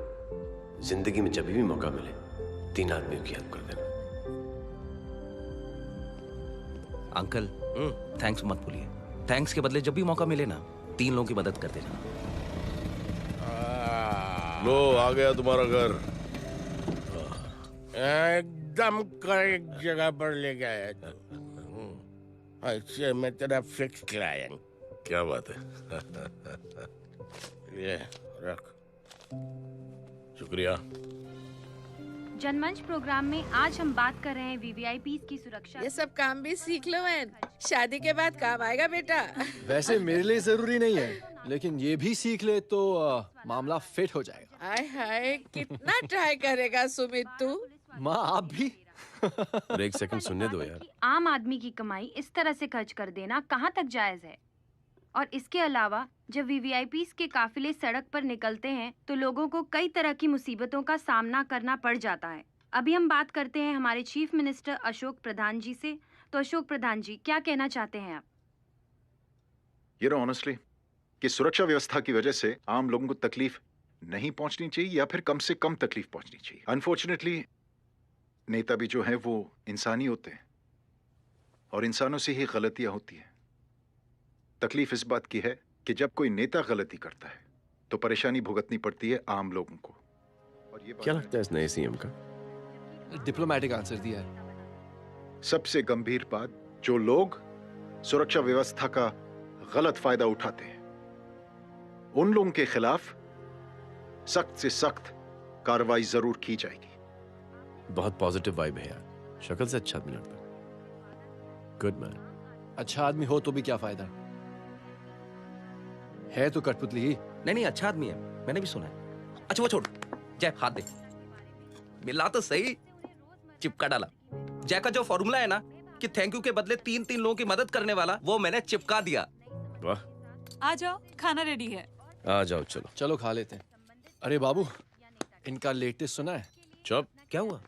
जिंदगी में जब भी मौका मिले 3 आदमियों की हेल्प कर देना। अंकल थैंक्स मत भूलिए। थैंक्स के बदले जब भी मौका मिले ना 3 लोगों की मदद कर देना। लो आ गया तुम्हारा घर। एकदम करेक्ट जगह पर ले गया तू। अच्छा मैं तेरा फिक्स क्लाइंट। क्या बात है। ये रख। शुक्रिया। जनमंच प्रोग्राम में आज हम बात कर रहे हैं वीवीआईपी की सुरक्षा। ये सब काम भी सीख लो। शादी के बाद काम आएगा बेटा। वैसे मेरे लिए जरूरी नहीं है, लेकिन ये भी सीख ले तो मामला फिट हो जाएगा। हाय हाय, कितना ट्राई करेगा सुमित तू? माँ आप भी। अरे एक सेकंड सुनने दो यार। आम आदमी की कमाई इस तरह से खर्च कर देना कहाँ तक जायज है? और इसके अलावा जब वीवीआईपीज़ के काफिले सड़क पर निकलते हैं तो लोगों को कई तरह की मुसीबतों का सामना करना पड़ जाता है। अभी हम बात करते हैं हमारे चीफ मिनिस्टर अशोक प्रधान जी से। तो अशोक प्रधान जी, क्या कहना चाहते हैं आप? ये नो ऑनेस्टली कि सुरक्षा व्यवस्था की वजह से आम लोगों को तकलीफ नहीं पहुंचनी चाहिए या फिर कम से कम तकलीफ पहुंचनी चाहिए। अनफॉर्चुनेटली नेता भी जो है वो इंसानी होते हैं और इंसानों से ही गलतियां होती हैं। तकलीफ इस बात की है कि जब कोई नेता गलती करता है तो परेशानी भुगतनी पड़ती है आम लोगों को। और ये क्या लगता है इस नए सीएम का? डिप्लोमेटिक आंसर दिया है। सबसे गंभीर बात, जो लोग सुरक्षा व्यवस्था का गलत फायदा उठाते हैं उन लोगों के खिलाफ सख्त से सख्त कार्रवाई जरूर की जाएगी। बहुत पॉजिटिव वाइब है यार, शक्ल से अच्छा आदमी लगता है। Good man. अच्छा आदमी हो तो भी क्या फायदा, है तो कठपुतली ही। नहीं अच्छा आदमी है, मैंने भी सुना है। अच्छा वो छोड़, जय हाथ दे। मिला तो सही, चिपका डाला। जय का जो फॉर्मूला है ना कि थैंक यू के बदले 3 लोगों की मदद करने वाला, वो मैंने चिपका दिया। वाह, आ जाओ, खाना रेडी है। आ जाओ, चलो चलो खा लेते हैं। अरे बाबू, इनका लेटेस्ट सुना है? चुप। क्या हुआ?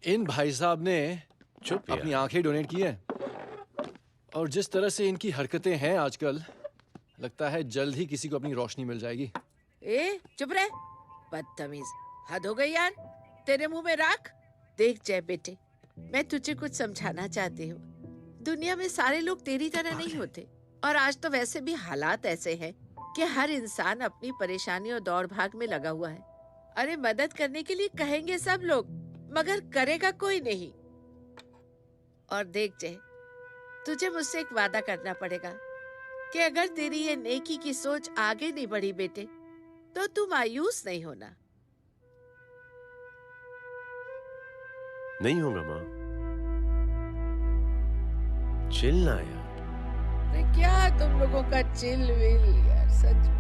इन भाई साहब ने चुप अपनी आंखें डोनेट की हैं और जिस तरह से इनकी हरकतें हैं आजकल, लगता है जल्द ही किसी को अपनी रोशनी मिल जाएगी। ए चुप रहे, बदतमीज, हद हो गई यार। तेरे मुंह में राख। देख जय बेटे, मैं तुझे कुछ समझाना चाहती हूँ। दुनिया में सारे लोग तेरी तरह नहीं होते और आज तो वैसे भी हालात ऐसे हैं कि हर इंसान अपनी परेशानी और दौड़ भाग में लगा हुआ है। अरे मदद करने के लिए कहेंगे सब लोग, मगर करेगा कोई नहीं। और देख जय, तुझे मुझसे एक वादा करना पड़ेगा कि अगर तेरी ये नेकी की सोच आगे नहीं बढ़ी बेटे, तो तू मायूस नहीं होना। नहीं होगा माँ, चिल ना यार। अरे क्या तुम लोगों का चिल विल यार, सच में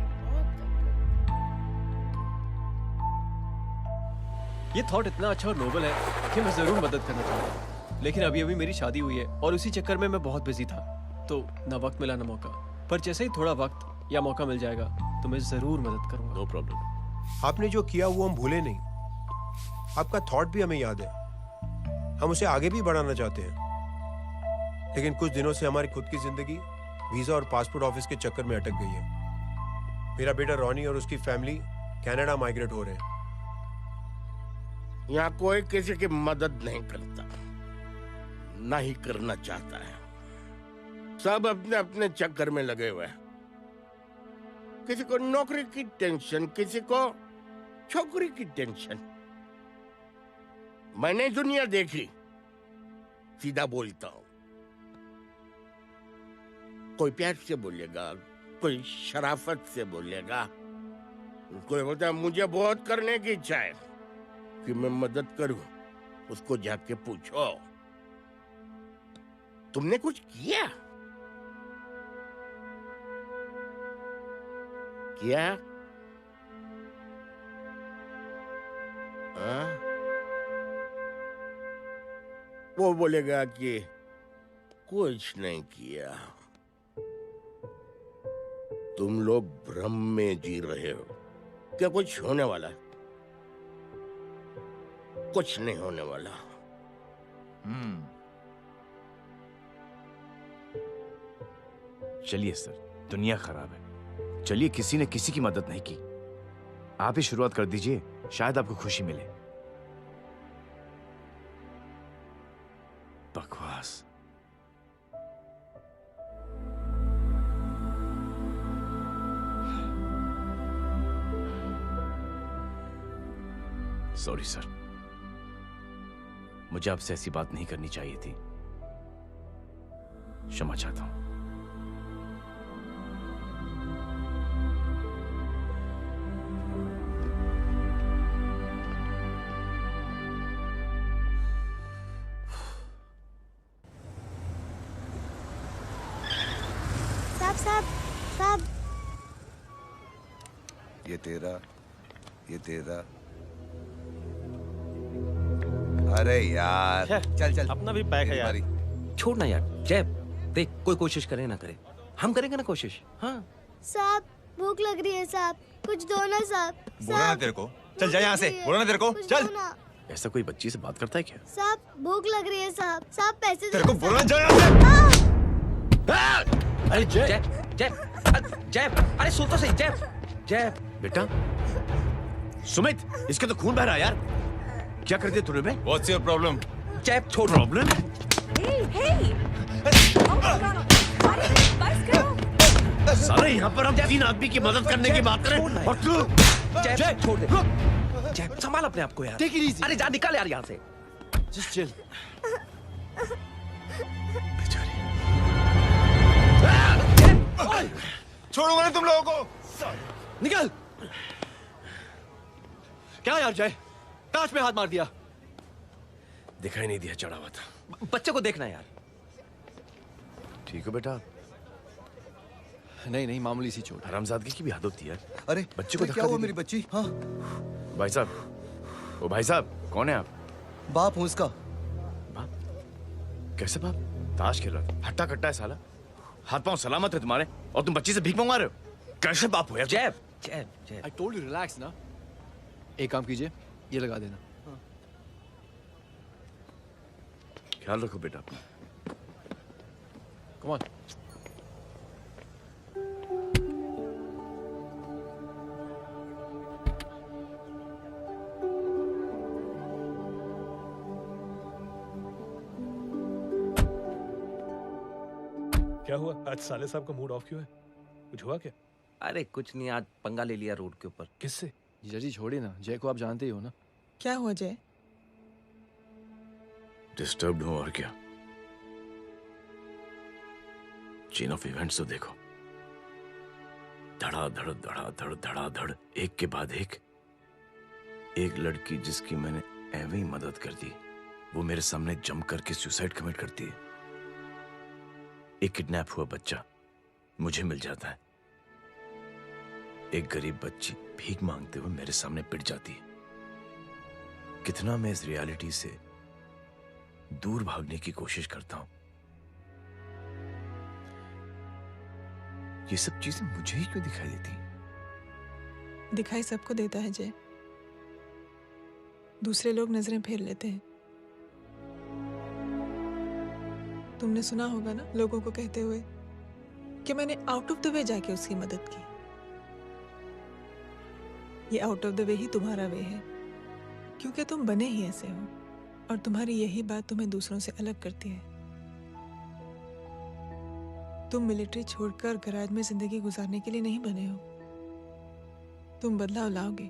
ये थॉट इतना अच्छा और नोबल है कि मैं जरूर मदद करना चाहूंगा, लेकिन अभी अभी मेरी शादी हुई है और उसी चक्कर में मैं बहुत बिजी था, तो ना वक्त मिला ना मौका। पर जैसे ही थोड़ा वक्त या मौका मिल जाएगा तो मैं जरूर मदद करूंगा। No problem. आपने जो किया वो हम भूले नहीं, आपका थॉट भी हमें याद है, हम उसे आगे भी बढ़ाना चाहते हैं। लेकिन कुछ दिनों से हमारी खुद की जिंदगी वीजा और पासपोर्ट ऑफिस के चक्कर में अटक गई है। मेरा बेटा रॉनी और उसकी फैमिली कनाडा माइग्रेट हो रहे हैं। यहाँ कोई किसी की मदद नहीं करता, ना ही करना चाहता है। सब अपने अपने चक्कर में लगे हुए हैं। किसी को नौकरी की टेंशन, किसी को छोकरी की टेंशन। मैंने दुनिया देखी, सीधा बोलता हूं। कोई प्यार से बोलेगा, कोई शराफत से बोलेगा, कोई बोलता है मुझे बहुत करने की इच्छा है कि मैं मदद करूं। उसको जाके पूछो, तुमने कुछ किया? क्या? वो बोलेगा कि कुछ नहीं किया। तुम लोग भ्रम में जी रहे हो। क्या कुछ होने वाला है? कुछ नहीं होने वाला। चलिए सर, दुनिया खराब है, चलिए किसी ने किसी की मदद नहीं की, आप ही शुरुआत कर दीजिए, शायद आपको खुशी मिले। बकवास। सॉरी सर, मुझे आपसे ऐसी बात नहीं करनी चाहिए थी, क्षमा चाहता हूं। तेरा, ये तेरा। अरे यार चल चल, अपना भी पैक है यार। छोड़ ना यार जय, देख कोई कोशिश करे ना करे, हम करेंगे ना कोशिश। हाँ साहब भूख लग रही है साहब, कुछ दो ना साहब। बोला ना तेरे को, चल जा यहाँ से, बोला ना तेरे को, चल। ऐसा कोई बच्ची से बात करता है क्या? साहब भूख लग रही है साहब, साहब पैसे तेरे को बोला जा यहाँ से। अरे जय जय जय, अरे सुन तो सही जय। जय बेटा सुमित, इसके तो खून बह रहा है यार, क्या कर दिया तूने? What's your problem? जय छोड़। प्रॉब्लम? सारे यहाँ पर हम 3 आदमी की मदद करने की बात करें और तू जय छोड़ दे। जय संभाल अपने आप को यार। Take it easy. अरे जा निकल यार यहाँ से। Just chill. छोड़ूंगा नहीं तुम लोगों को। निकल। क्या यार जय, ताश में हाथ मार दिया। दिखाई नहीं दिया, चढ़ा हुआ था। बच्चे को देखना यार। ठीक हो बेटा? नहीं नहीं, मामूली सी चोट। हरामजादगी की भी हद होती है। अरे बच्चे को क्या हुआ मेरी बच्ची? हाँ भाई साहब, ओ भाई साहब, कौन है आप? बाप हूँ उसका। बाप? कैसे बाप? ताश खेल रहा था। हट्टा कट्टा है साला, हाथ पांव सलामत है तुम्हारे और तुम बच्ची से भीख मंगवा रहे हो? कैसे बाप हो यार? जय जय जय। I told you relax ना। एक काम कीजिए, ये लगा देना। ख्याल रखो बेटा अपना। Come on. क्या हुआ आज साले साहब का मूड ऑफ क्यों है? कुछ हुआ क्या? अरे कुछ नहीं, आज पंगा ले लिया रोड के ऊपर। किससे? जीजा जी छोड़िए ना, जय को आप जानते ही हो ना। क्या हुआ जय? डिस्टर्ब्ड हूं और क्या। चेन ऑफ इवेंट्स तो देखो, धड़ाधड़ धड़ाधड़ धड़ाधड़, एक के बाद एक लड़की जिसकी मैंने एवं ही मदद कर दी, वो मेरे सामने जंप करके सुसाइड कमिट करती है। एक किडनैप हुआ बच्चा मुझे मिल जाता है। एक गरीब बच्ची भीख मांगते हुए मेरे सामने पिट जाती है। कितना मैं इस रियलिटी से दूर भागने की कोशिश करता हूं। ये सब चीजें मुझे ही क्यों दिखाई देती? दिखाई सबको देता है जय, दूसरे लोग नजरें फेर लेते हैं। तुमने सुना होगा ना लोगों को कहते हुए कि मैंने आउट ऑफ द वे जाके उसकी मदद की। ये आउट ऑफ द वे ही तुम्हारा वे है, क्योंकि तुम बने ही ऐसे हो और तुम्हारी यही बात तुम्हें दूसरों से अलग करती है। तुम मिलिट्री छोड़कर गराज में जिंदगी गुजारने के लिए नहीं बने हो, तुम बदलाव लाओगे।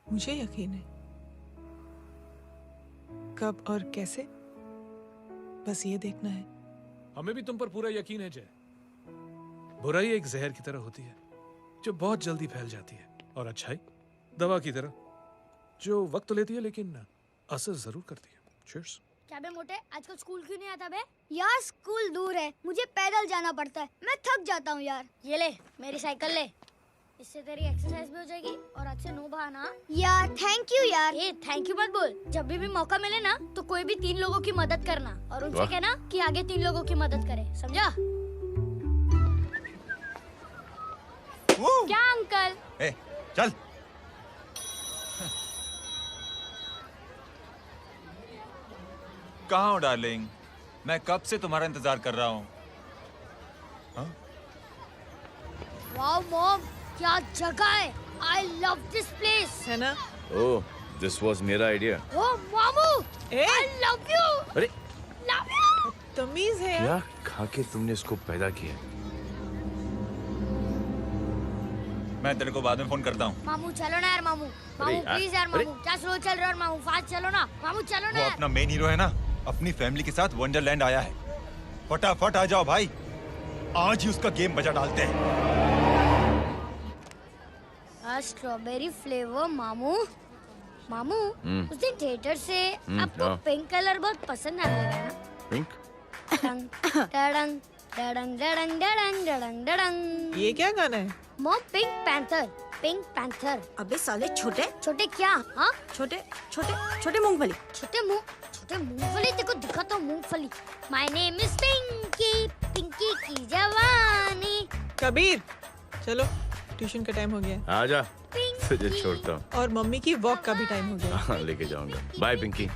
मुझे यकीन है। कब और कैसे, बस ये देखना है। हमें भी तुम पर पूरा यकीन है जय। बुराई एक जहर की तरह होती है जो बहुत जल्दी फैल जाती है, और अच्छाई दवा की तरह जो वक्त तो लेती है लेकिन असर जरूर करती है। Cheers. क्या बे मोटे, आजकल स्कूल क्यों नहीं आता बे? यार स्कूल दूर है, मुझे पैदल जाना पड़ता है, मैं थक जाता हूँ यार। ये ले मेरी साइकिल ले, इससे तेरी एक्सरसाइज भी हो जाएगी और आज से नो बहाना। यार थैंक यू यार। ए थैंक यू मत बोल, जब भी मौका मिले ना तो कोई भी 3 लोगों की मदद करना और उनसे कहना कि आगे 3 लोगों की मदद करे, समझा? क्या अंकल? ए, चल। कहाँ हो डार्लिंग? मैं कब से तुम्हारा इंतजार कर रहा हूँ। वाओ मॉम, क्या जगह है। I love this place. है ना? ओह, this was मेरा आइडिया। ओह मामू, I love you. अरे Love you. तमीज है। क्या खा के तुमने इसको पैदा किया? मैं तेरे को बाद में फोन करता हूँ। मामू चलो ना यार, मामू मामू प्लीज यार, मामू क्या स्लो चल रहे हो मामू, फास्ट चलो ना मामू, चलो ना। वो अपना मेन हीरो है ना, अपनी फैमिली के साथ वंडरलैंड आया है। फटाफट आ जाओ भाई, आज ही उसका गेम बजा डालते हैं। स्ट्रॉबेरी फ्लेवर मामू। मामू उस दिन थिएटर से आपको हाँ। पिंक कलर बहुत पसंद आने लगा ना? पिंक? टंग टडंग डडंग डडंग डडंग डडंग डडंग। ये क्या गाना है? Mom pink panther, pink panther. अबे साले छोटे छोटे क्या? हाँ छोटे छोटे छोटे मूंगफली। छोटे मूंगफली देखो दिखा तो मूंगफली। My name is Pinky, Pinky की जवानी। कबीर चलो ट्यूशन का टाइम हो गया। आजा, तुझे छोड़ता हूँ। और मम्मी की वॉक का भी टाइम हो गया। हाँ, लेके जाऊंगा। Bye Pinky.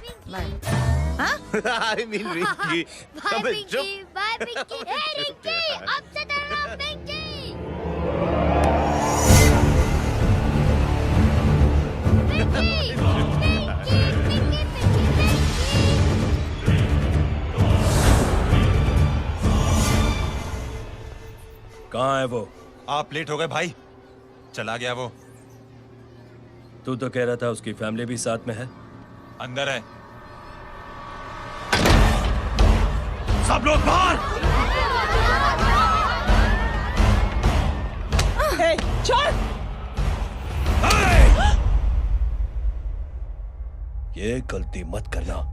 I mean Rinky. Bye Pinky, bye Pinky. Hey Rinky, अब से तेरा नाम पिंकी। कहाँ है वो? आप लेट हो गए भाई, चला गया वो। तू तो कह रहा था उसकी फैमिली भी साथ में है। अंदर है। सब लोग बाहर। छोड़। ये गलती मत करना।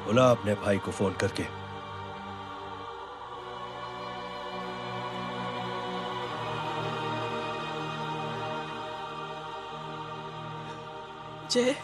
बुला अपने भाई को फोन करके। जय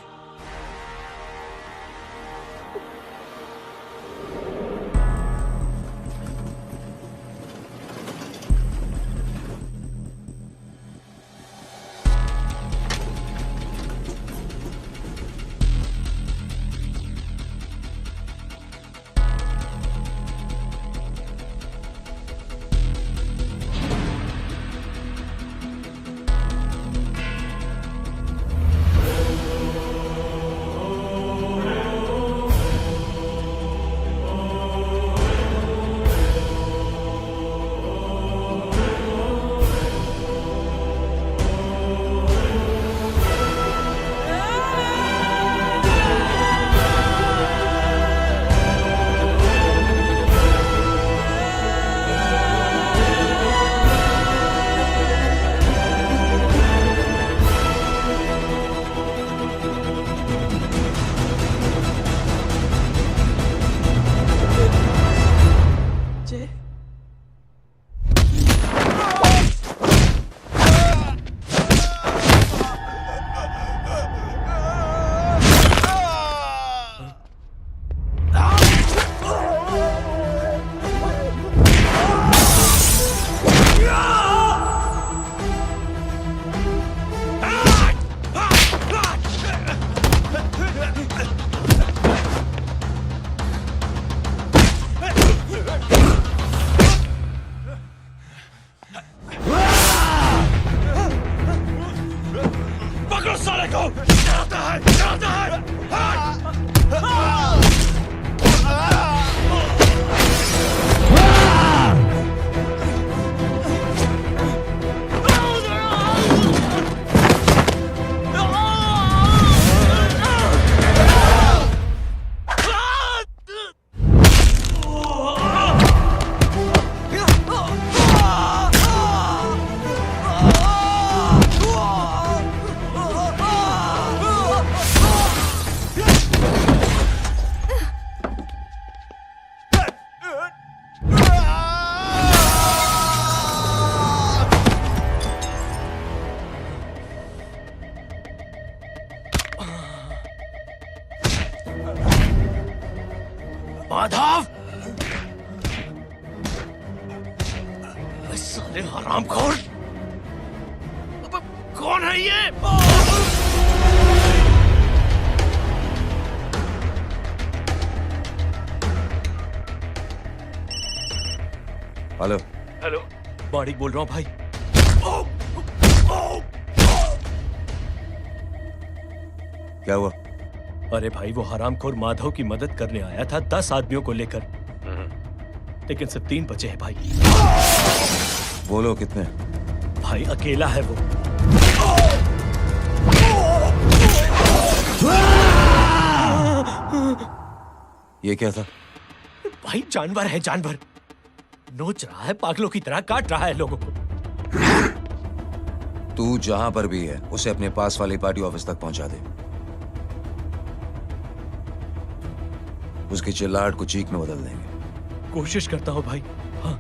माधव, साले हरामखोर, कौन है ये? हेलो हेलो, माणिक बोल रहा हूँ भाई। क्या हुआ? अरे भाई, वो हरामखोर माधव की मदद करने आया था 10 आदमियों को लेकर, लेकिन सिर्फ 3 बचे हैं भाई। बोलो कितने? भाई अकेला है वो। ये क्या था? भाई जानवर है, जानवर। नोच रहा है, पागलों की तरह काट रहा है लोगों को। तू जहां पर भी है उसे अपने पास वाली पार्टी ऑफिस तक पहुंचा दे। उसकी चिल्लाहट को चीख में बदल देंगे। कोशिश करता हूं भाई। हाँ।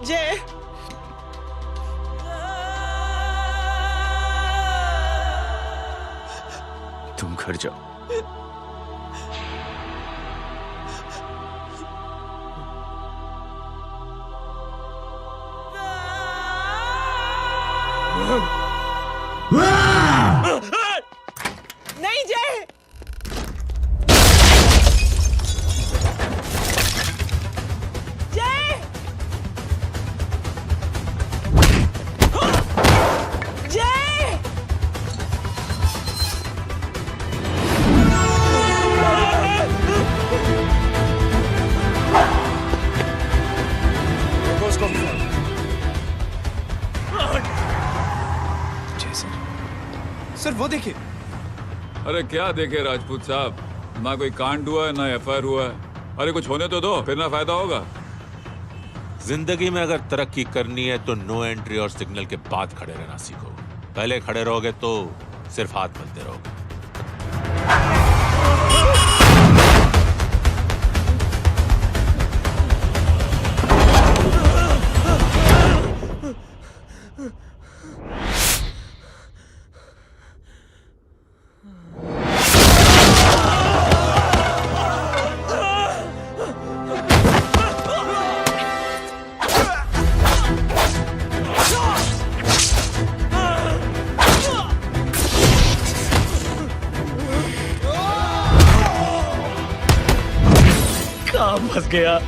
जय, तुम घर जाओ। नहीं जय, जय, जय, सर वो देखिए। अरे क्या देखे राजपूत साहब, ना कोई कांड हुआ है ना एफआईआर हुआ है। अरे कुछ होने तो दो, फिर ना फायदा होगा। जिंदगी में अगर तरक्की करनी है तो नो एंट्री और सिग्नल के बाद खड़े रहना सीखो। पहले खड़े रहोगे तो सिर्फ हाथ मलते रहोगे। फंस गया।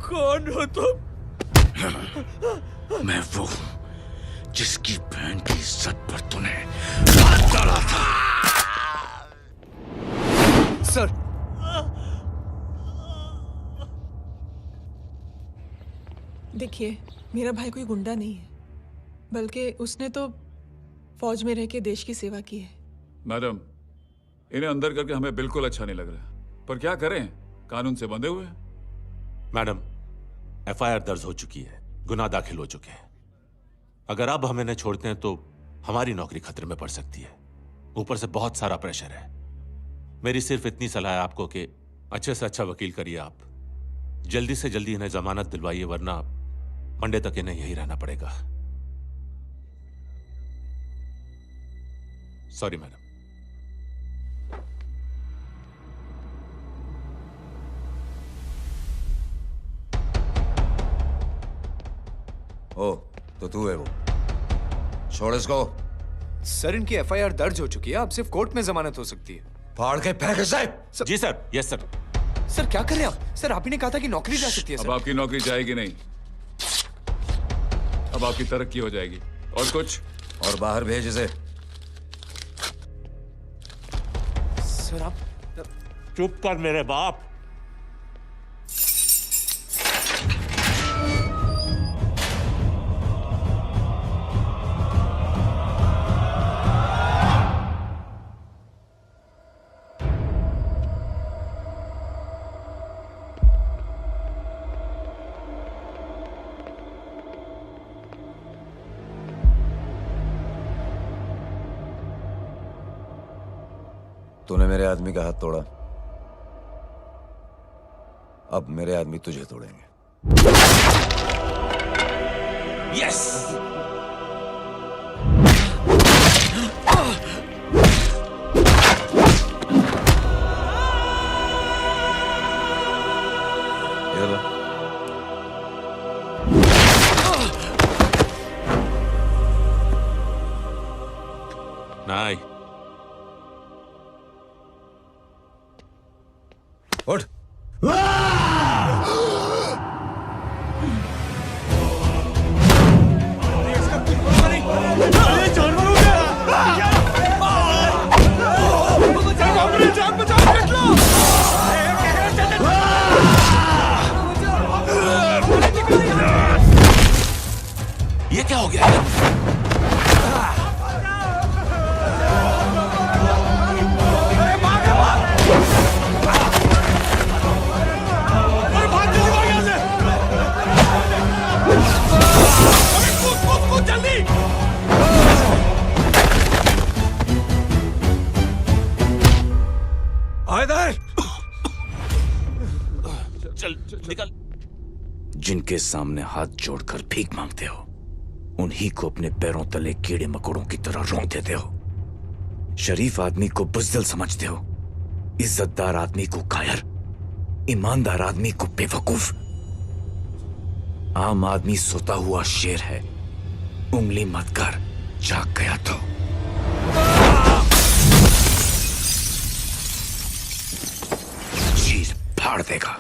कौन हो तुम? मैं वो जिसकी बहन की इज्जत पर तूने हाथ डाला था। सर, देखिए मेरा भाई कोई गुंडा नहीं है, बल्कि उसने तो फौज में रह के देश की सेवा की है। मैडम, इन्हें अंदर करके हमें बिल्कुल अच्छा नहीं लग रहा, पर क्या करें, कानून से बंधे हुए हैं। मैडम, एफआईआर दर्ज हो चुकी है, गुनाह दाखिल हो चुके हैं। अगर अब हम इन्हें छोड़ते हैं तो हमारी नौकरी खतरे में पड़ सकती है। ऊपर से बहुत सारा प्रेशर है। मेरी सिर्फ इतनी सलाह है आपको कि अच्छे से अच्छा वकील करिए आप। जल्दी से जल्दी इन्हें जमानत दिलवाइए, वरना मंडे तक इन्हें यही रहना पड़ेगा। Sorry madam. ओ, तो तू है वो। छोड़ इसको। सर, इनकी एफआईआर दर्ज हो चुकी है, अब सिर्फ कोर्ट में जमानत हो सकती है। फाड़ के फेंक साहब। जी सर। Yes sir. सर क्या कर रहे हैं आप? सर, आप ही ने कहा था कि नौकरी जा सकती है। अब आपकी नौकरी जाएगी नहीं, अब आपकी तरक्की हो जाएगी। और कुछ? और बाहर भेज इसे। सर आप चुप कर मेरे बाप। तूने मेरे आदमी का हाथ तोड़ा, अब मेरे आदमी तुझे तोड़ेंगे। यस। ये क्या हो गया? चल निकल। जिनके सामने हाथ जोड़कर भीख मांगते हो उन्हीं को अपने पैरों तले कीड़े मकोड़ों की तरह रौंद देते हो। शरीफ आदमी को बुज़दिल समझते हो, इज्जतदार आदमी को कायर, ईमानदार आदमी को बेवकूफ। आम आदमी सोता हुआ शेर है, उंगली मत कर, जाग गया तो। चीर फाड़ देगा।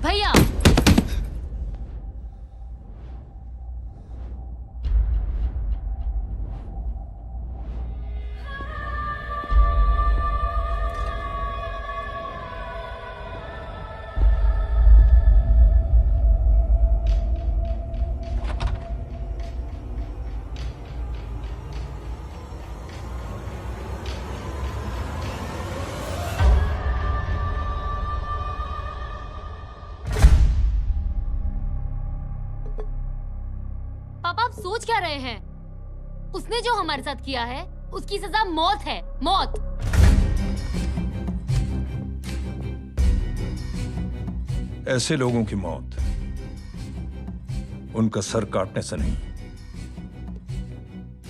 भैया पापा आप सोच क्या रहे हैं? उसने जो हमारे साथ किया है उसकी सजा मौत है, मौत। ऐसे लोगों की मौत उनका सर काटने से नहीं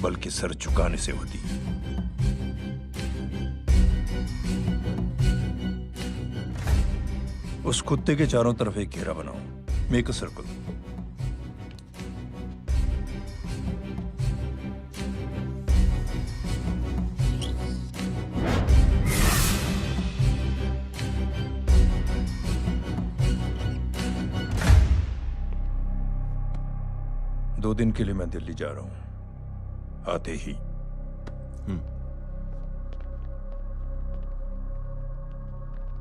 बल्कि सर झुकाने से होती है। उस कुत्ते के चारों तरफ एक घेरा बनाओ, मेक अ सर्कल। दो दिन के लिए मैं दिल्ली जा रहा हूं, आते ही।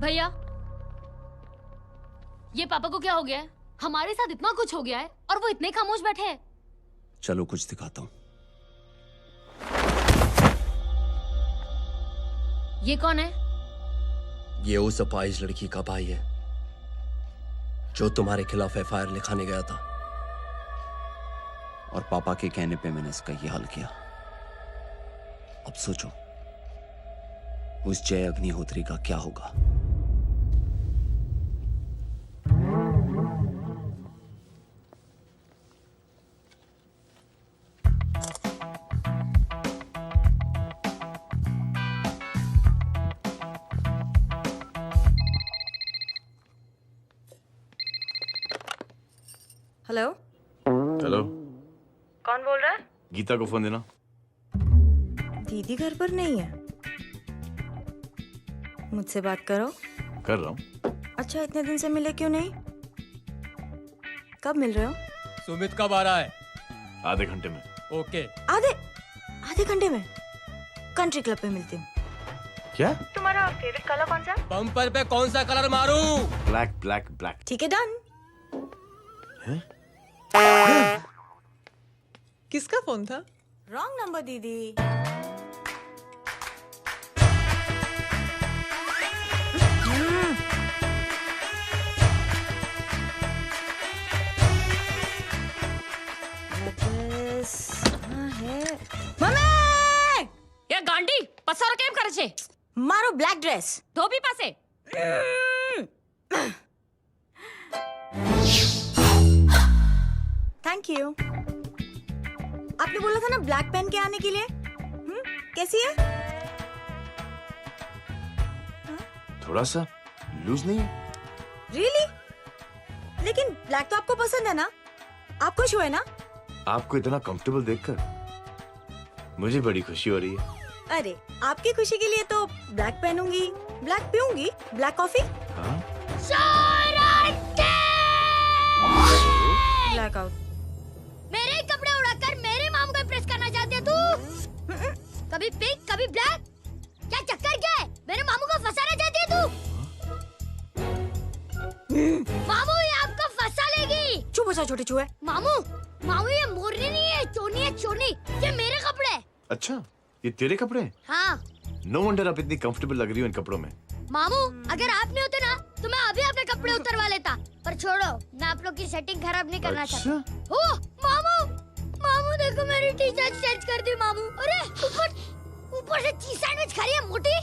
भैया ये पापा को क्या हो गया है? हमारे साथ इतना कुछ हो गया है और वो इतने खामोश बैठे हैं। चलो कुछ दिखाता हूं। ये कौन है? ये उस अपाहिज लड़की का भाई है जो तुम्हारे खिलाफ एफआईआर लिखाने गया था, और पापा के कहने पे मैंने इसका ये हाल किया। अब सोचो उस जय अग्निहोत्री का क्या होगा। हेलो हेलो, कौन बोल रहा है? गीता को फोन देना। दीदी घर पर नहीं है। मुझसे बात करो। कर रहा हूँ। अच्छा इतने दिन से मिले क्यों नहीं? कब मिल रहे हो? सुमित कब आ रहा है? आधे घंटे में। ओके। आधे घंटे में कंट्री क्लब पे मिलती हूँ। क्या? तुम्हारा फेवरेट कलर कौन सा? बम्पर पे कौन सा कलर मारूं? Black black black. ठीक है डन। किसका फोन था? रॉन्ग नंबर दीदी। ये गांडी पसारो केम करे छे? मारो ब्लैक ड्रेस धोबी पासे। Thank you. आपने बोला था ना ब्लैक पेन के आने के लिए। कैसी है? थोड़ा सा लूज नहीं है? रियली? लेकिन ब्लैक तो आपको पसंद है ना? आप खुश हुए ना? आपको इतना कंफर्टेबल देखकर मुझे बड़ी खुशी हो रही है। अरे आपकी खुशी के लिए तो ब्लैक पहनूंगी, ब्लैक पीऊंगी, ब्लैक कॉफी। हाँ? Black out. मेरे कपड़े उड़ाकर मेरे मामू को इम्प्रेस करना चाहती है तू? कभी पिंक कभी ब्लैक, क्या चक्कर क्या है? मेरे मामू को फंसाना चाहती है तू? मामू ये आपको फंसा लेगी। चुप हो जा छोटे चूहे। मामू मामू ये मोरनी नहीं है, चोनी है चोनी। ये मेरे कपड़े हैं। अच्छा ये तेरे कपड़े हैं? हाँ। नो वंडर आप इतनी कंफर्टेबल लग रही हो इन कपड़ों में। मामू अगर आप नहीं होते ना तो मैं अभी अपने कपड़े उतरवा लेता। पर छोड़ो, मैं आप लोग की सेटिंग खराब नहीं करना चाहता। ओ मामू, मामू देखो मेरी टी शर्ट चेंज कर दी मामू। अरे ऊपर से चीज सैंडविच खा रही है मोटी।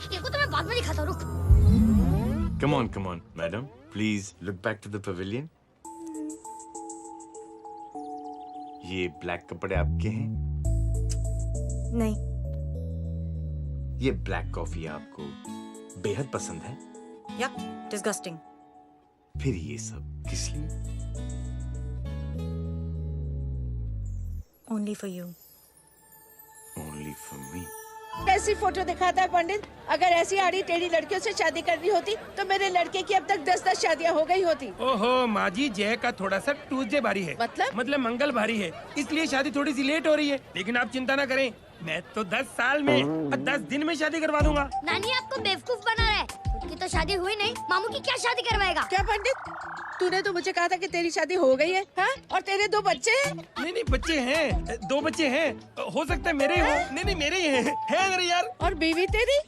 देखो तो मैं बाद में दिखाता हूँ, रुक। Come on, madam. Please look back to the pavilion. ये ब्लैक कपड़े आपके हैं? नहीं। ये ब्लैक कॉफी आपको बेहद पसंद है? Yuck, disgusting. फिर ये सब किस लिए? Only for you. Only for me. ऐसी फोटो दिखाता है पंडित। अगर ऐसी आड़ी टेढ़ी लड़कियों से शादी करनी होती तो मेरे लड़के की अब तक 10-10 शादियां हो गई होती। ओहो माँ जी, जय का थोड़ा सा ट्यूसडे भारी है। मतलब मंगल भारी है, इसलिए शादी थोड़ी सी लेट हो रही है। लेकिन आप चिंता ना करें, मैं तो 10 साल में और 10 दिन में शादी करवा दूंगा। नानी आपको बेवकूफ बना रहा है। खुद की तो शादी हुई नहीं, मामू की क्या शादी करवाएगा? क्या पंडित, तूने तो मुझे कहा था कि तेरी शादी हो गई है, हाँ? और तेरे 2 बच्चे हैं? नहीं बच्चे हैं, 2 बच्चे हैं। हो सकता है मेरे हो। नहीं मेरे ही हैं। है अरे यार। और बीवी तेरी?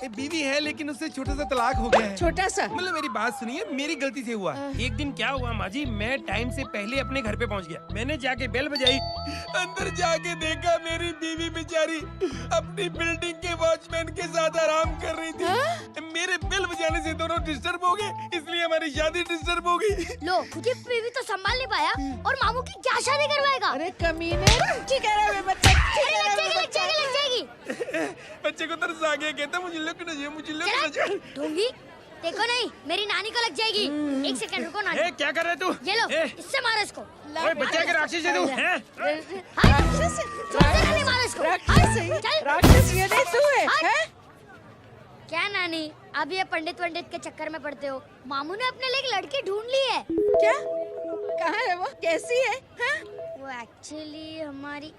बीवी है लेकिन उससे छोटा सा तलाक हो गया है। छोटा सा? मतलब मेरी बात सुनिए, मेरी गलती से हुआ। एक दिन क्या हुआ माँ जी, मैं टाइम से पहले अपने घर पे पहुँच गया। मैंने जाके बेल बजाई, अंदर जाके देखा मेरी बीवी बेचारी अपनी बिल्डिंग के वॉचमैन के साथ आराम कर रही थी। मेरे बेल बजाने से दोनों डिस्टर्ब हो गए, इसलिए हमारी शादी डिस्टर्ब हो गई। लो, क्योंकि बीवी तो संभाल नहीं पाया और मामू की क्या शादी करवाएगा? अरे कमीने, ठीक है रे बच्चा, लग जाएगी। बच्चे को तरस आ गया, कहता मुझे लगना चाहिए, मुझे लगना चाहिए। ढोंगी, देखो नहीं, मेरी नानी को लग जाएगी। 1 सेकंड रुको नानी। क्या कर रहे तू? ये लो, इससे मारो इसको। ओए बच्चा के राक्षस है तू, हैं? राक्षस ये नहीं तू है? क्या नानी, अब ये पंडित के चक्कर में पड़ते हो? मामू ने अपने लिए एक लड़की ढूंढ ली है। क्या? कहाँ है वो? कैसी है? हाँ? वो एक्चुअली हमारी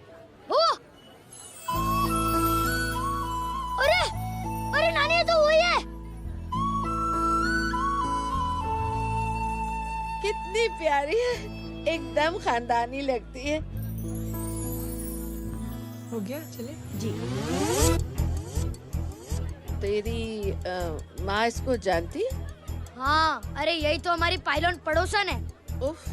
अरे नानी, ये तो वही है। कितनी प्यारी है, एकदम खानदानी लगती है। हो गया, चले जी। तेरी माँ इसको जानती? हाँ, अरे यही तो हमारी पाइलॉन पड़ोसन है। उफ,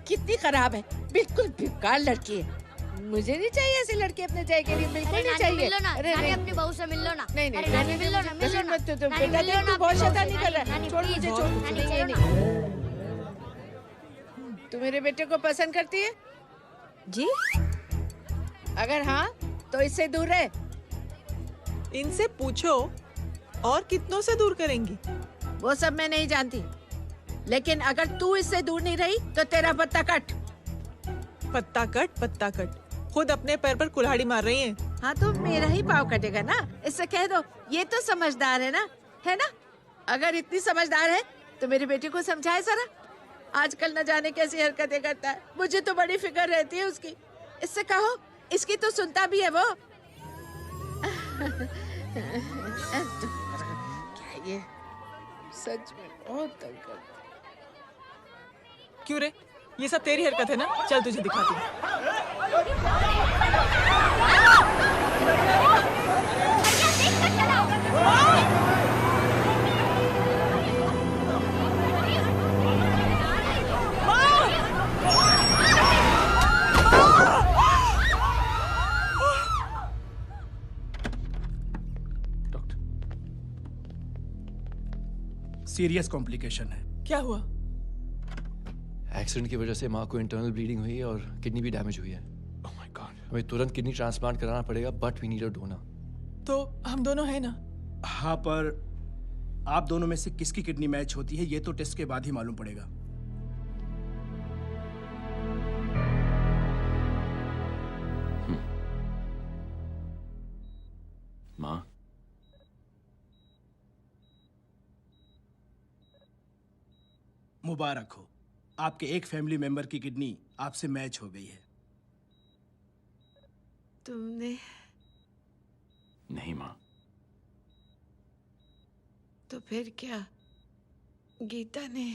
कितनी खराब है, बिल्कुल बेकार लड़की है। मुझे नहीं चाहिए ऐसी लड़की अपने जय के लिए, बिल्कुल नहीं चाहिए। मिल लो ना, अरे नानी नहीं, अपनी बहू से मिल लो ना। नहीं अरे नानी मिल लो ना, मिल लो ना। मत तो बेटा देख, तू बहुत शैतानी कर रहा है। छोड़ मुझे, छोड़। नहीं। तू मेरे बेटे को पसंद करती है? जी। अगर हाँ तो इससे दूर रहे। इनसे पूछो और कितनों से दूर करेंगी? वो सब मैं नहीं जानती, लेकिन अगर तू इससे दूर नहीं रही तो तेरा पत्ता कट। पत्ता कट, खुद अपने पैर पर कुल्हाड़ी मार रही हैं। हाँ तो मेरा ही पाँव कटेगा ना, इससे कह दो। ये तो समझदार है ना, है ना? अगर इतनी समझदार है तो मेरे बेटे को समझाए जरा। आजकल न जाने कैसी हरकतें करता है, मुझे तो बड़ी फिक्र रहती है उसकी। इससे कहो, इसकी तो सुनता भी है वो। क्या ये सच में बहुत तंग करता है। क्यों रे, ये सब तेरी हरकत है ना? चल तुझे दिखाती हूँ। सीरियस कॉम्प्लिकेशन है। क्या हुआ? एक्सीडेंट की वजह से माँ को इंटरनल ब्लीडिंग हुई है और किडनी भी डैमेज हुई है। Oh my god. हमें तुरंत किडनी ट्रांसप्लांट कराना पड़ेगा, but we need a donor. तो हम दोनों हैं ना? हाँ, पर आप दोनों में से किसकी किडनी मैच होती है ये तो टेस्ट के बाद ही मालूम पड़ेगा। माँ, मुबारक हो, आपके एक फैमिली मेंबर की किडनी आपसे मैच हो गई है। तुमने? नहीं माँ। तो फिर क्या? गीता ने?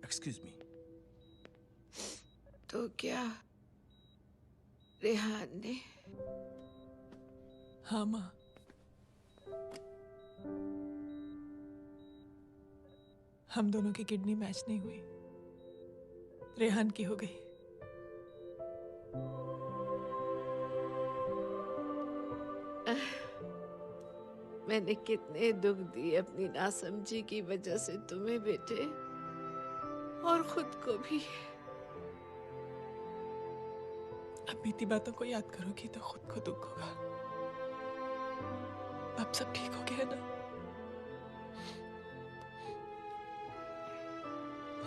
Excuse me. तो क्या रेहान ने? हाँ माँ, हम दोनों की किडनी मैच नहीं हुई, रेहान की हो गई। मैंने कितने दुख दिए अपनी नासमझी की वजह से तुम्हें बेटे, और खुद को भी। अब बीती बातों को याद करोगी तो खुद को दुख होगा। अब सब ठीक हो गया ना?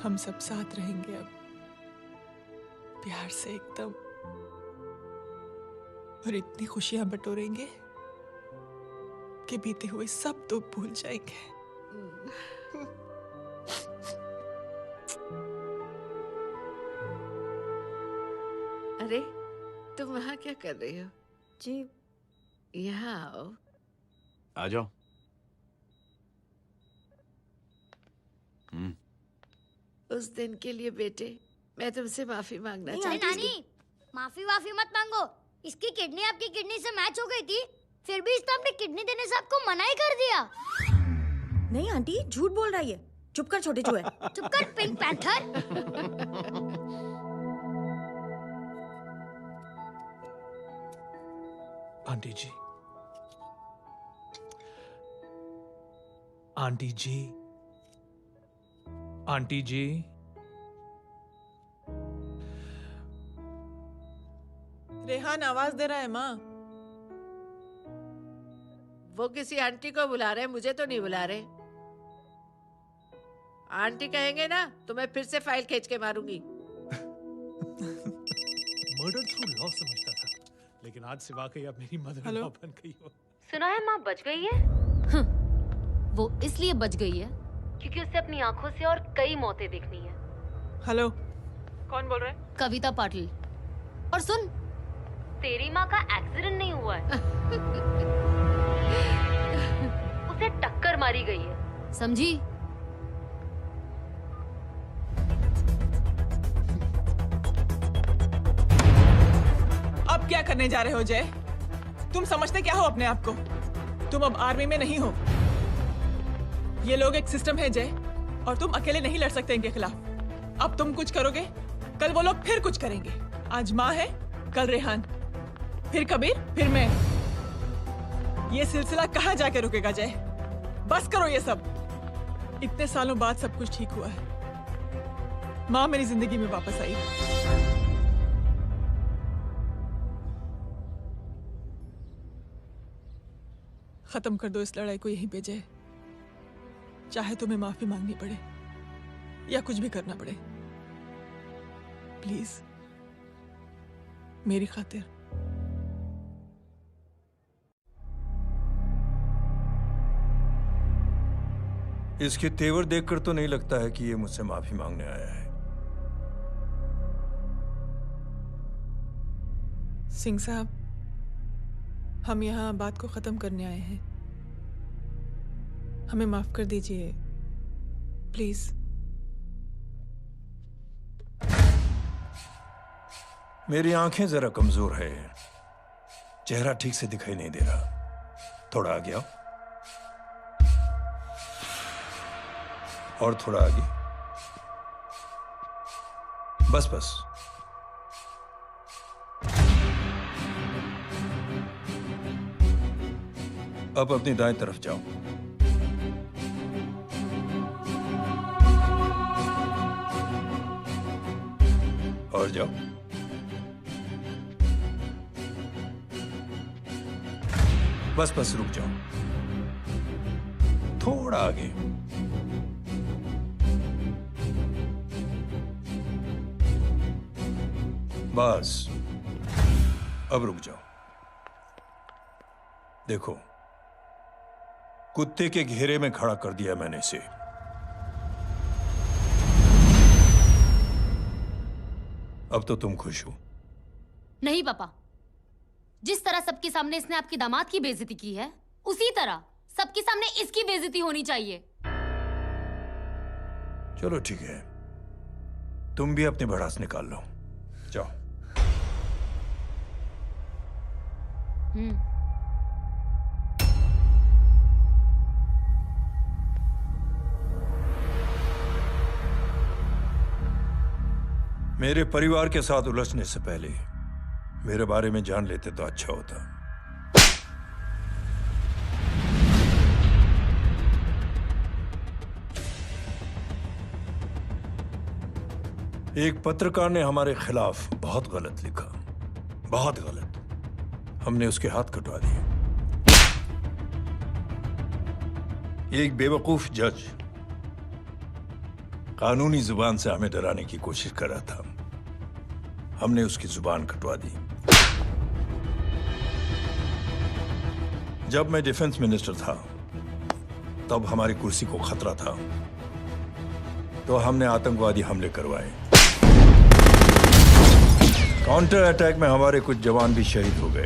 हम सब साथ रहेंगे अब, प्यार से एकदम, और इतनी खुशियां बटोरेंगे कि बीते हुए सब दुख भूल जाएंगे। अरे तुम वहाँ क्या कर रही हो? जी यहाँ आओ। आ जाओ। उस दिन के लिए बेटे मैं तुमसे माफी मांगना नहीं, चाहती हूँ। नानी, माफी मत मांगो। इसकी किडनी आपकी किडनी से मैच हो गई थी, फिर भी इसने अपनी किडनी देने से आपको मना ही कर दिया। नहीं आंटी, झूठ बोल रही है। चुप कर छोटे चूहे। चुप कर पिंक पैंथर। आंटी जी, आंटी जी, आंटी जी, रेहान आवाज दे रहा है माँ। वो किसी आंटी को बुला रहे हैं, मुझे तो नहीं बुला रहे। आंटी कहेंगे ना तो मैं फिर से फाइल खींच के मारूंगी। मर्डर थ्रू लॉ समझता था, लेकिन आज से वाकई अब मेरी मदर लॉ बन गई हो। सुना है माँ बच गई है। वो इसलिए बच गई है क्योंकि उसे अपनी आंखों से और कई मौतें देखनी है। हेलो, कौन बोल रहा है? कविता पाटिल। और सुन, तेरी माँ का एक्सीडेंट नहीं हुआ है, उसे टक्कर मारी गई है, समझी? अब क्या करने जा रहे हो जय? तुम समझते क्या हो अपने आप को? तुम अब आर्मी में नहीं हो। ये लोग एक सिस्टम है जय, और तुम अकेले नहीं लड़ सकते इनके खिलाफ। अब तुम कुछ करोगे, कल वो लोग फिर कुछ करेंगे। आज माँ है, कल रेहान, फिर कबीर, फिर मैं। ये सिलसिला कहाँ जाके रुकेगा जय? बस करो ये सब। इतने सालों बाद सब कुछ ठीक हुआ है। माँ मेरी जिंदगी में वापस आई। खत्म कर दो इस लड़ाई को यहीं पे जय। चाहे तुम्हें माफी मांगनी पड़े या कुछ भी करना पड़े, प्लीज मेरी खातिर। इसके तेवर देखकर तो नहीं लगता है कि ये मुझसे माफी मांगने आया है। सिंह साहब, हम यहाँ बात को खत्म करने आए हैं। हमें माफ कर दीजिए प्लीज। मेरी आंखें जरा कमजोर है, चेहरा ठीक से दिखाई नहीं दे रहा। थोड़ा आगे आओ, और थोड़ा आगे, बस बस। अब अपनी दाएं तरफ जाओ। और जाओ। बस बस रुक जाओ, थोड़ा आगे। बस अब रुक जाओ। देखो, कुत्ते के घेरे में खड़ा कर दिया मैंने इसे। अब तो तुम खुश हो? नहीं पापा, जिस तरह सबके सामने इसने आपकी दामाद की बेइज्जती की है, उसी तरह सबके सामने इसकी बेइज्जती होनी चाहिए। चलो ठीक है, तुम भी अपनी भड़ास निकाल लो, जाओ। मेरे परिवार के साथ उलझने से पहले मेरे बारे में जान लेते तो अच्छा होता। एक पत्रकार ने हमारे खिलाफ बहुत गलत लिखा, बहुत गलत। हमने उसके हाथ कटवा दिए। एक बेवकूफ जज कानूनी जुबान से हमें डराने की कोशिश कर रहा था, हमने उसकी जुबान कटवा दी। जब मैं डिफेंस मिनिस्टर था, तब हमारी कुर्सी को खतरा था, तो हमने आतंकवादी हमले करवाए। काउंटर अटैक में हमारे कुछ जवान भी शहीद हो गए।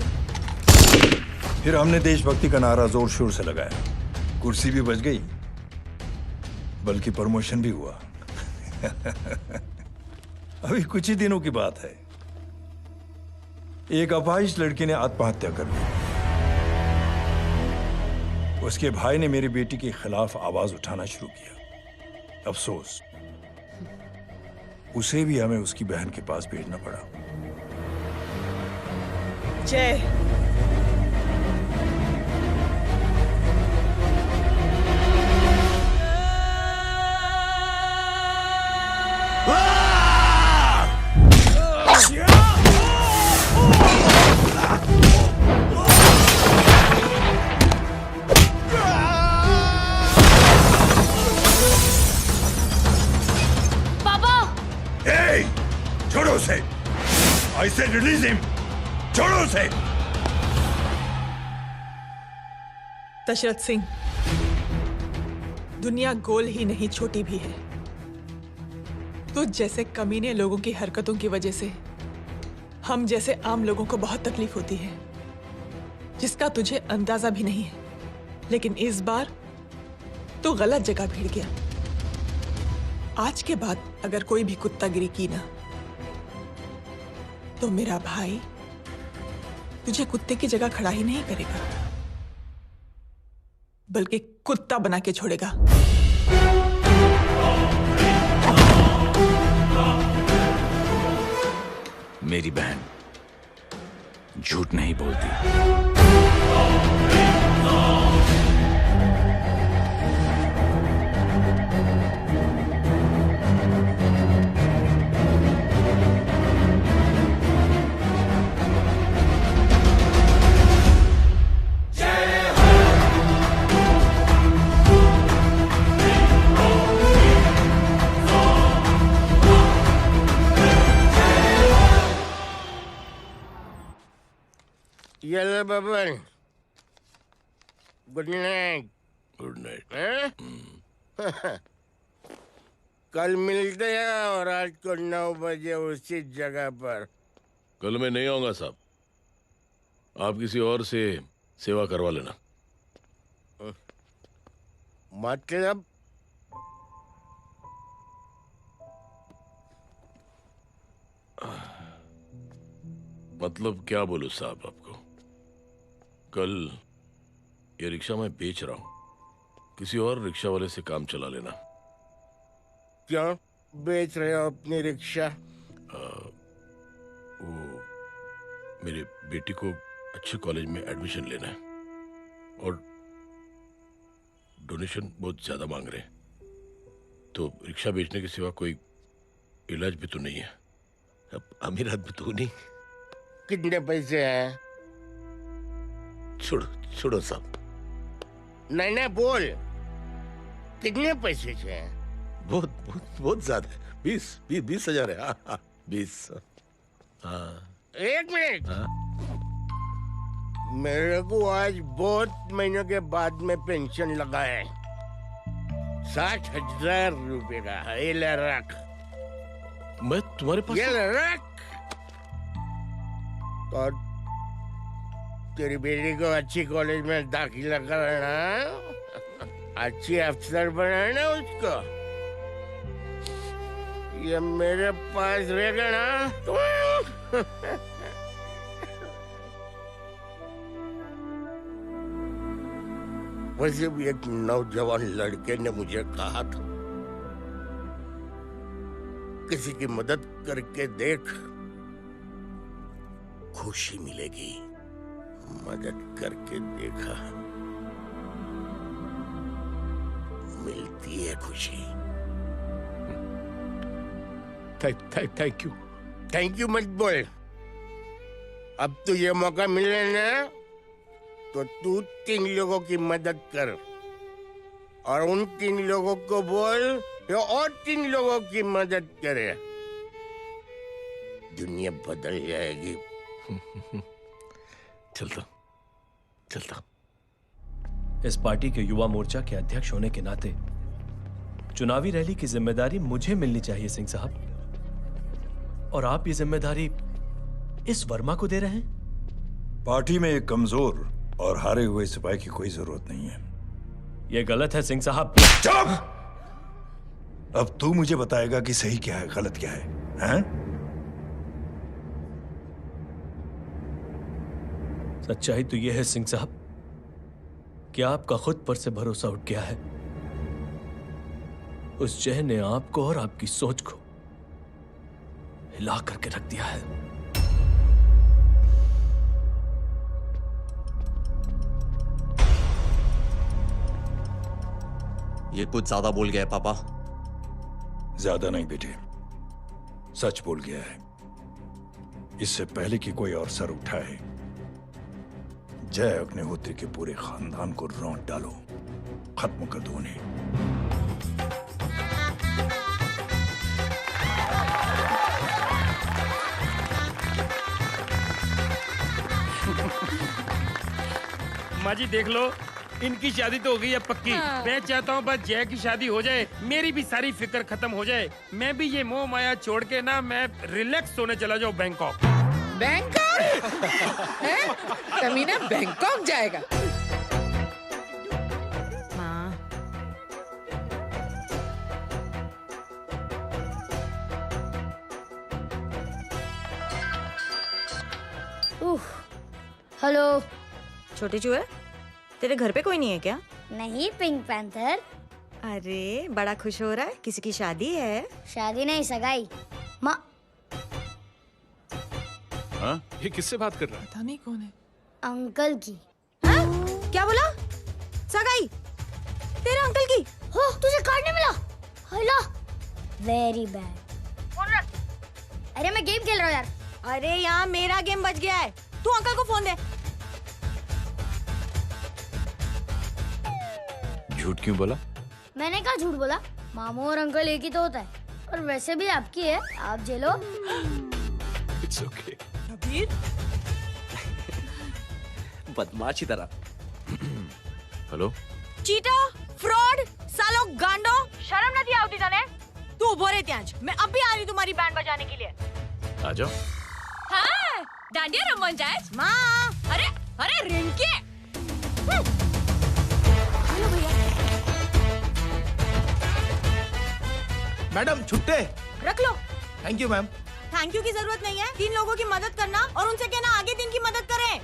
फिर हमने देशभक्ति का नारा जोर शोर से लगाया। कुर्सी भी बच गई, बल्कि प्रमोशन भी हुआ। अभी कुछ ही दिनों की बात है, एक अपाहिज लड़की ने आत्महत्या कर ली। उसके भाई ने मेरी बेटी के खिलाफ आवाज उठाना शुरू किया। अफसोस, उसे भी हमें उसकी बहन के पास भेजना पड़ा। जय, छोड़ो उसे! I said release him! छोड़ो उसे! दशरथ सिंह, दुनिया गोल ही नहीं छोटी भी है। तुझ जैसे कमीने लोगों की हरकतों की वजह से हम जैसे आम लोगों को बहुत तकलीफ होती है, जिसका तुझे अंदाजा भी नहीं है। लेकिन इस बार तू गलत जगह भिड़ गया। आज के बाद अगर कोई भी कुत्तागिरी की ना, तो मेरा भाई तुझे कुत्ते की जगह खड़ा ही नहीं करेगा, बल्कि कुत्ता बना के छोड़ेगा। मेरी बहन झूठ नहीं बोलती। Yellow Baban, good night. Good night. कल मिलते हैं और आज को 9 बजे उसी जगह पर। कल मैं नहीं आऊंगा साहब, आप किसी और से सेवा करवा लेना। मतलब? मतलब क्या बोलूं साहब आपको? कल ये रिक्शा मैं बेच रहा हूँ, किसी और रिक्शा वाले से काम चला लेना। क्यों बेच रहे हो अपनी रिक्शा? वो मेरे बेटी को अच्छे कॉलेज में एडमिशन लेना है और डोनेशन बहुत ज्यादा मांग रहे हैं, तो रिक्शा बेचने के सिवा कोई इलाज भी तो नहीं है। अब अमीर आदमी तो नहीं। कितने पैसे हैं? छोड़ो साहब। नहीं बोल, कितने पैसे हैं? बहुत ज्यादा है। 20,000 है। हाँ 20। हाँ 1 मिनट। हाँ? मेरे को आज बहुत महीनों के बाद में पेंशन लगा है, 60,000 रुपए का। ये ले रख। मैं तुम्हारे पास? ये ले रख। और तेरी बेटी को अच्छी कॉलेज में दाखिला कराना, अच्छी अफसर बनाना उसको। ये मेरे पास रहेगा ना तो वैसे भी एक नौजवान लड़के ने मुझे कहा था, किसी की मदद करके देख, खुशी मिलेगी। मदद करके देखा, मिलती है खुशी। Thank you. थैंक यू मत बोल। अब तो ये मौका मिले ना, तो तू 3 लोगों की मदद कर और उन 3 लोगों को बोल कि और 3 लोगों की मदद करे। दुनिया बदल जाएगी। चलता। इस पार्टी के युवा मोर्चा के अध्यक्ष होने के नाते चुनावी रैली की जिम्मेदारी मुझे मिलनी चाहिए सिंह साहब, और आप ये जिम्मेदारी इस वर्मा को दे रहे हैं। पार्टी में एक कमजोर और हारे हुए सिपाही की कोई जरूरत नहीं है। यह गलत है सिंह साहब। चुप! अब तू मुझे बताएगा कि सही क्या है, गलत क्या है, हैं? सच्चाई तो यह है सिंह साहब कि आपका खुद पर से भरोसा उठ गया है। उस जय ने आपको और आपकी सोच को हिला करके रख दिया है। ये कुछ ज्यादा बोल गया है पापा। ज्यादा नहीं बेटे, सच बोल गया है। इससे पहले कि कोई और सर उठाए, जय अग्निहोत्री के पूरे खानदान को रौंद डालो, खत्म कर दो उन्हें। माँ जी देख लो, इनकी शादी तो हो गई है पक्की। हाँ। मैं चाहता हूँ बस जय की शादी हो जाए, मेरी भी सारी फिक्र खत्म हो जाए। मैं भी ये मोह माया छोड़ के ना, मैं रिलैक्स होने चला जाऊँ बैंकॉक। बैंकॉक? कमीना बैंकॉक जाएगा? माँ, हेलो। छोटे चूहे, तेरे घर पे कोई नहीं है क्या? नहीं, पिंक पैंथर। अरे बड़ा खुश हो रहा है, किसी की शादी है? शादी नहीं, सगाई। माँ, हाँ? ये किससे बात कर रहा है? पता नहीं कौन है। अंकल की। हाँ? क्या बोला? सगाई? तेरे अंकल की? हो, तुझे कार्ड नहीं मिला? Hello, very bad. फोन रख। अरे मैं गेम खेल रहा हूँ यार। अरे यहाँ मेरा गेम बच गया है, तू अंकल को फोन दे। झूठ क्यों बोला? मैंने कहा झूठ बोला? मामू और अंकल एक ही तो होता है, और वैसे भी आपकी है, आप झेलो। It's okay. बदमाशी तरह। हेलो, चीटा, फ्रॉड, सालो गांडो, शर्म नहीं आती तने? तू उभो रे त्यांज, मैं अब भी आ रही तुम्हारी बैंड बजाने के लिए। आ जाओ। हाँ, डांडिया रमन जाए। माँ, अरे रिंकी। मैडम छुट्टे। रख लो। Thank you ma'am. Thank you की जरूरत नहीं है, 3 लोगों की मदद करना और उनसे कहना आगे 3 की मदद करें।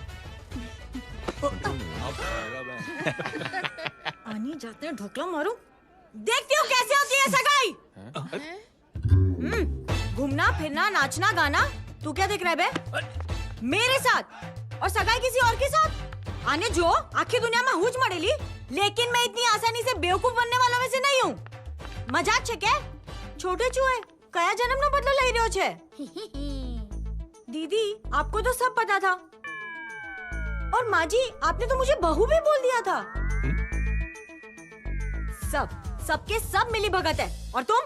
आनी जाते हैं ढोकला मारूं। देखती हो कैसे होती है सगाई। घूमना फिरना नाचना गाना, तू क्या देख रहा है बे? मेरे साथ और सगाई किसी और के साथ। आने जो आखिर दुनिया में हुज मड़ेली, लेकिन मैं इतनी आसानी से बेवकूफ बनने वाला में से नहीं हूँ। मजाक छे क्या? छोटे चूहे कया जन्म नो बदलो लई रह्यो छे। दीदी आपको तो सब पता था, और माँ जी आपने तो मुझे बहू भी बोल दिया था। सबके सब मिली भगत है, और तुम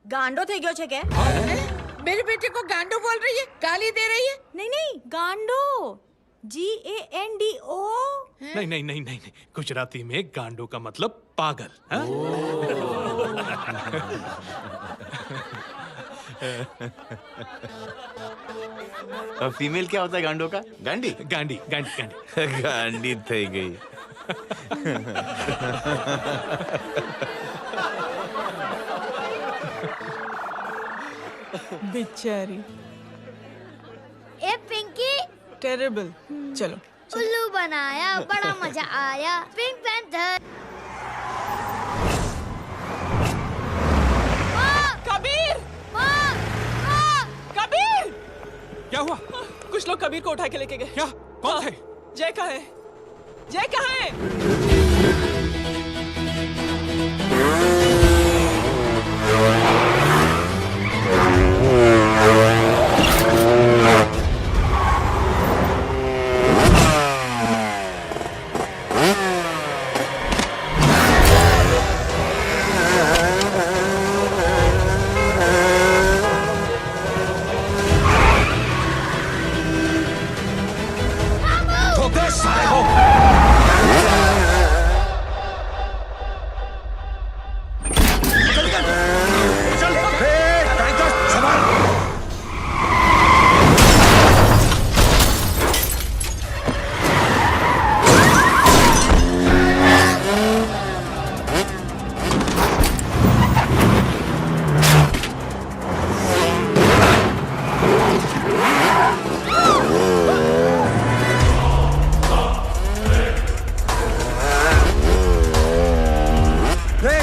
गांडो थे गयो छे क्या? मेरे बेटे को गांडो बोल रही है, गाली दे रही है। नहीं गांडो, GANDO। नहीं, गुजराती में गांडो का मतलब पागल। हाँ? फीमेल क्या होता है गांडो का? गांडी गांडी गांडी थई गई। बेचारी। ए पिंकी, टेरिबल। चलो उल्लू बनाया, बड़ा मजा आया। Pink panther. कबीर! कबीर! क्या हुआ? कुछ लोग कबीर को उठा के लेके गए। क्या? कौन थे? जय कहाँ है? जय कहाँ है?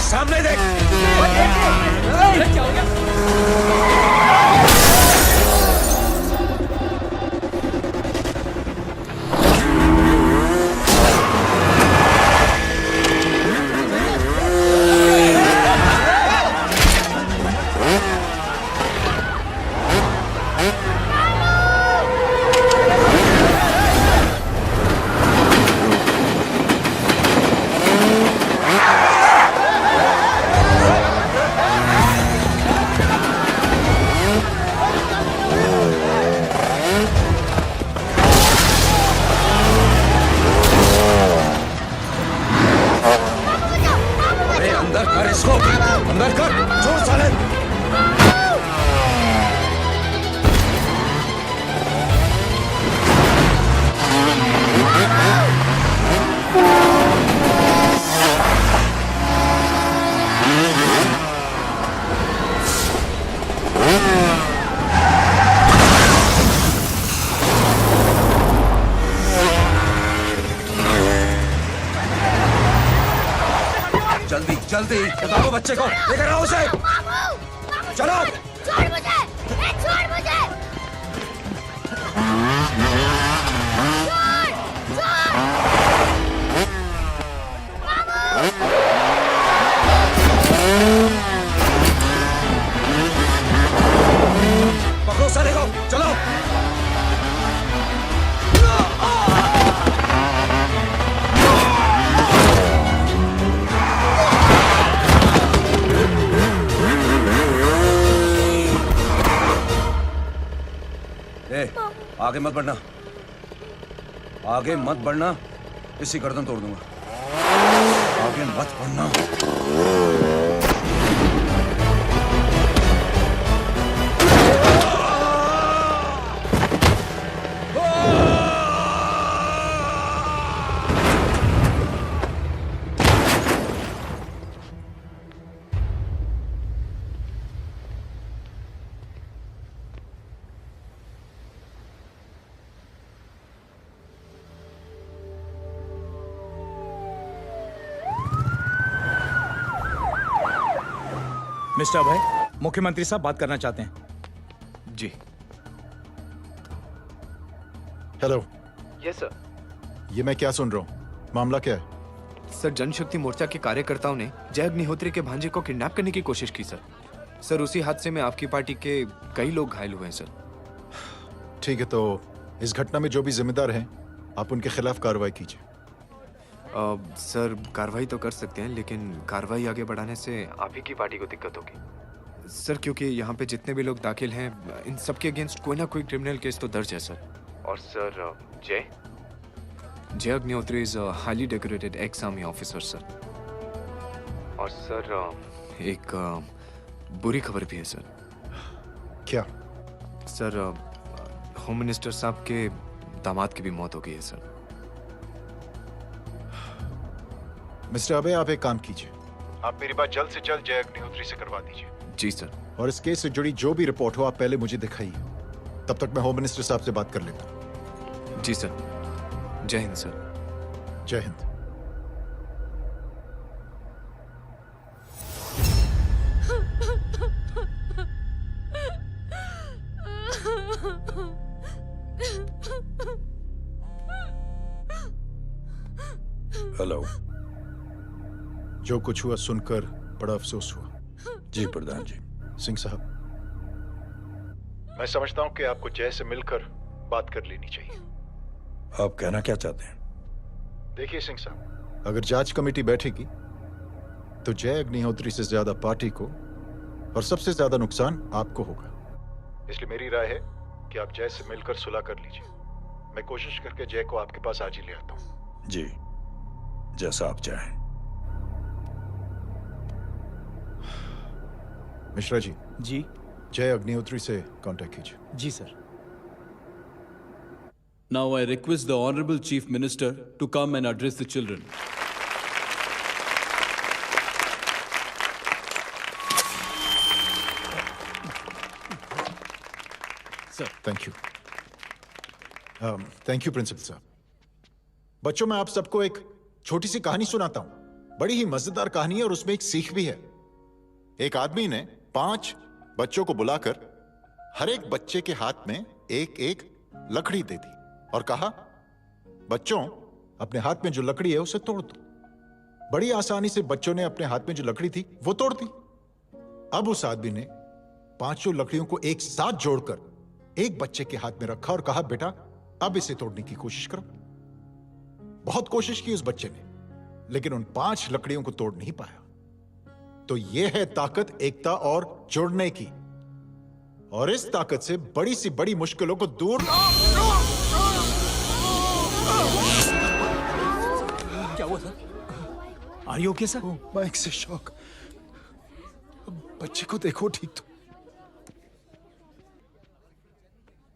सामने देख। क्या हो गया? अंदर कर, छोड़ साले। जल्दी जल्दी बताओ बच्चे को, लेकर आओ उसे। चलो। छोड़ मुझे, छोड़ मुझे। पकड़ो साले को, चलो। आगे मत बढ़ना, आगे मत बढ़ना, इसी गर्दन तोड़ दूंगा। आगे मत बढ़ना। मिस्टर अभय, मुख्यमंत्री साहब बात करना चाहते हैं। जी। हेलो। Yes sir. ये मैं क्या सुन रहा हूँ? मामला क्या है? सर, जनशक्ति मोर्चा के कार्यकर्ताओं ने जय अग्निहोत्री के भांजे को किडनैप करने की कोशिश की सर। सर, उसी हादसे में आपकी पार्टी के कई लोग घायल हुए हैं सर। ठीक है, तो इस घटना में जो भी जिम्मेदार हैं, आप उनके खिलाफ कार्रवाई कीजिए। सर, कार्रवाई तो कर सकते हैं, लेकिन कार्रवाई आगे बढ़ाने से आप ही की पार्टी को दिक्कत होगी सर, क्योंकि यहाँ पे जितने भी लोग दाखिल हैं, इन सबके अगेंस्ट कोई ना कोई क्रिमिनल केस तो दर्ज है सर। और सर, जय Agnihotri is highly decorated ex army officer sir. और सर, एक बुरी खबर भी है सर। क्या? सर, होम मिनिस्टर साहब के दामाद की भी मौत हो गई है सर। मिस्टर अबे, आप एक काम कीजिए, आप मेरी बात जल्द से जल्द जय अग्निहोत्री से करवा दीजिए। जी सर। और इस केस से जुड़ी जो भी रिपोर्ट हो, आप पहले मुझे दिखाइए। तब तक मैं होम मिनिस्टर साहब से बात कर लेता हूँ। जी सर। जय हिंद सर। जय हिंद। हेलो। जो कुछ हुआ सुनकर बड़ा अफसोस हुआ। जी प्रधान जी। सिंह साहब, मैं समझता हूं कि आपको जय से मिलकर बात कर लेनी चाहिए। आप कहना क्या चाहते हैं? देखिए सिंह साहब, अगर जांच कमेटी बैठेगी तो जय अग्निहोत्री से ज्यादा पार्टी को और सबसे ज्यादा नुकसान आपको होगा। इसलिए मेरी राय है कि आप जय से मिलकर सुलह कर लीजिए। मैं कोशिश करके जय को आपके पास आज ही ले आता हूं। जी, जैसा आप चाहें। मिश्रा जी। जी। जय अग्निहोत्री से कांटेक्ट कीजिए। जी sir. Now I request the Honorable Chief Minister to come and address the children. Sir, thank you. Thank you principal साहब। बच्चों, मैं आप सबको एक छोटी सी कहानी सुनाता हूं। बड़ी ही मजेदार कहानी है और उसमें एक सीख भी है। एक आदमी ने 5 बच्चों को बुलाकर हर एक बच्चे के हाथ में एक एक लकड़ी दे दी और कहा, बच्चों, अपने हाथ में जो लकड़ी है उसे तोड़ दो। बड़ी आसानी से बच्चों ने अपने हाथ में जो लकड़ी थी वो तोड़ दी। अब उस आदमी ने 5 लकड़ियों को एक साथ जोड़कर एक बच्चे के हाथ में रखा और कहा, बेटा, अब इसे तोड़ने की कोशिश करो। बहुत कोशिश की उस बच्चे ने, लेकिन उन 5 लकड़ियों को तोड़ नहीं पाया। तो यह है ताकत एकता और जुड़ने की। और इस ताकत से बड़ी सी बड़ी मुश्किलों को दूर। क्या हुआ sir? Are you okay sir? Mic से शॉक। बच्चे को देखो ठीक तो।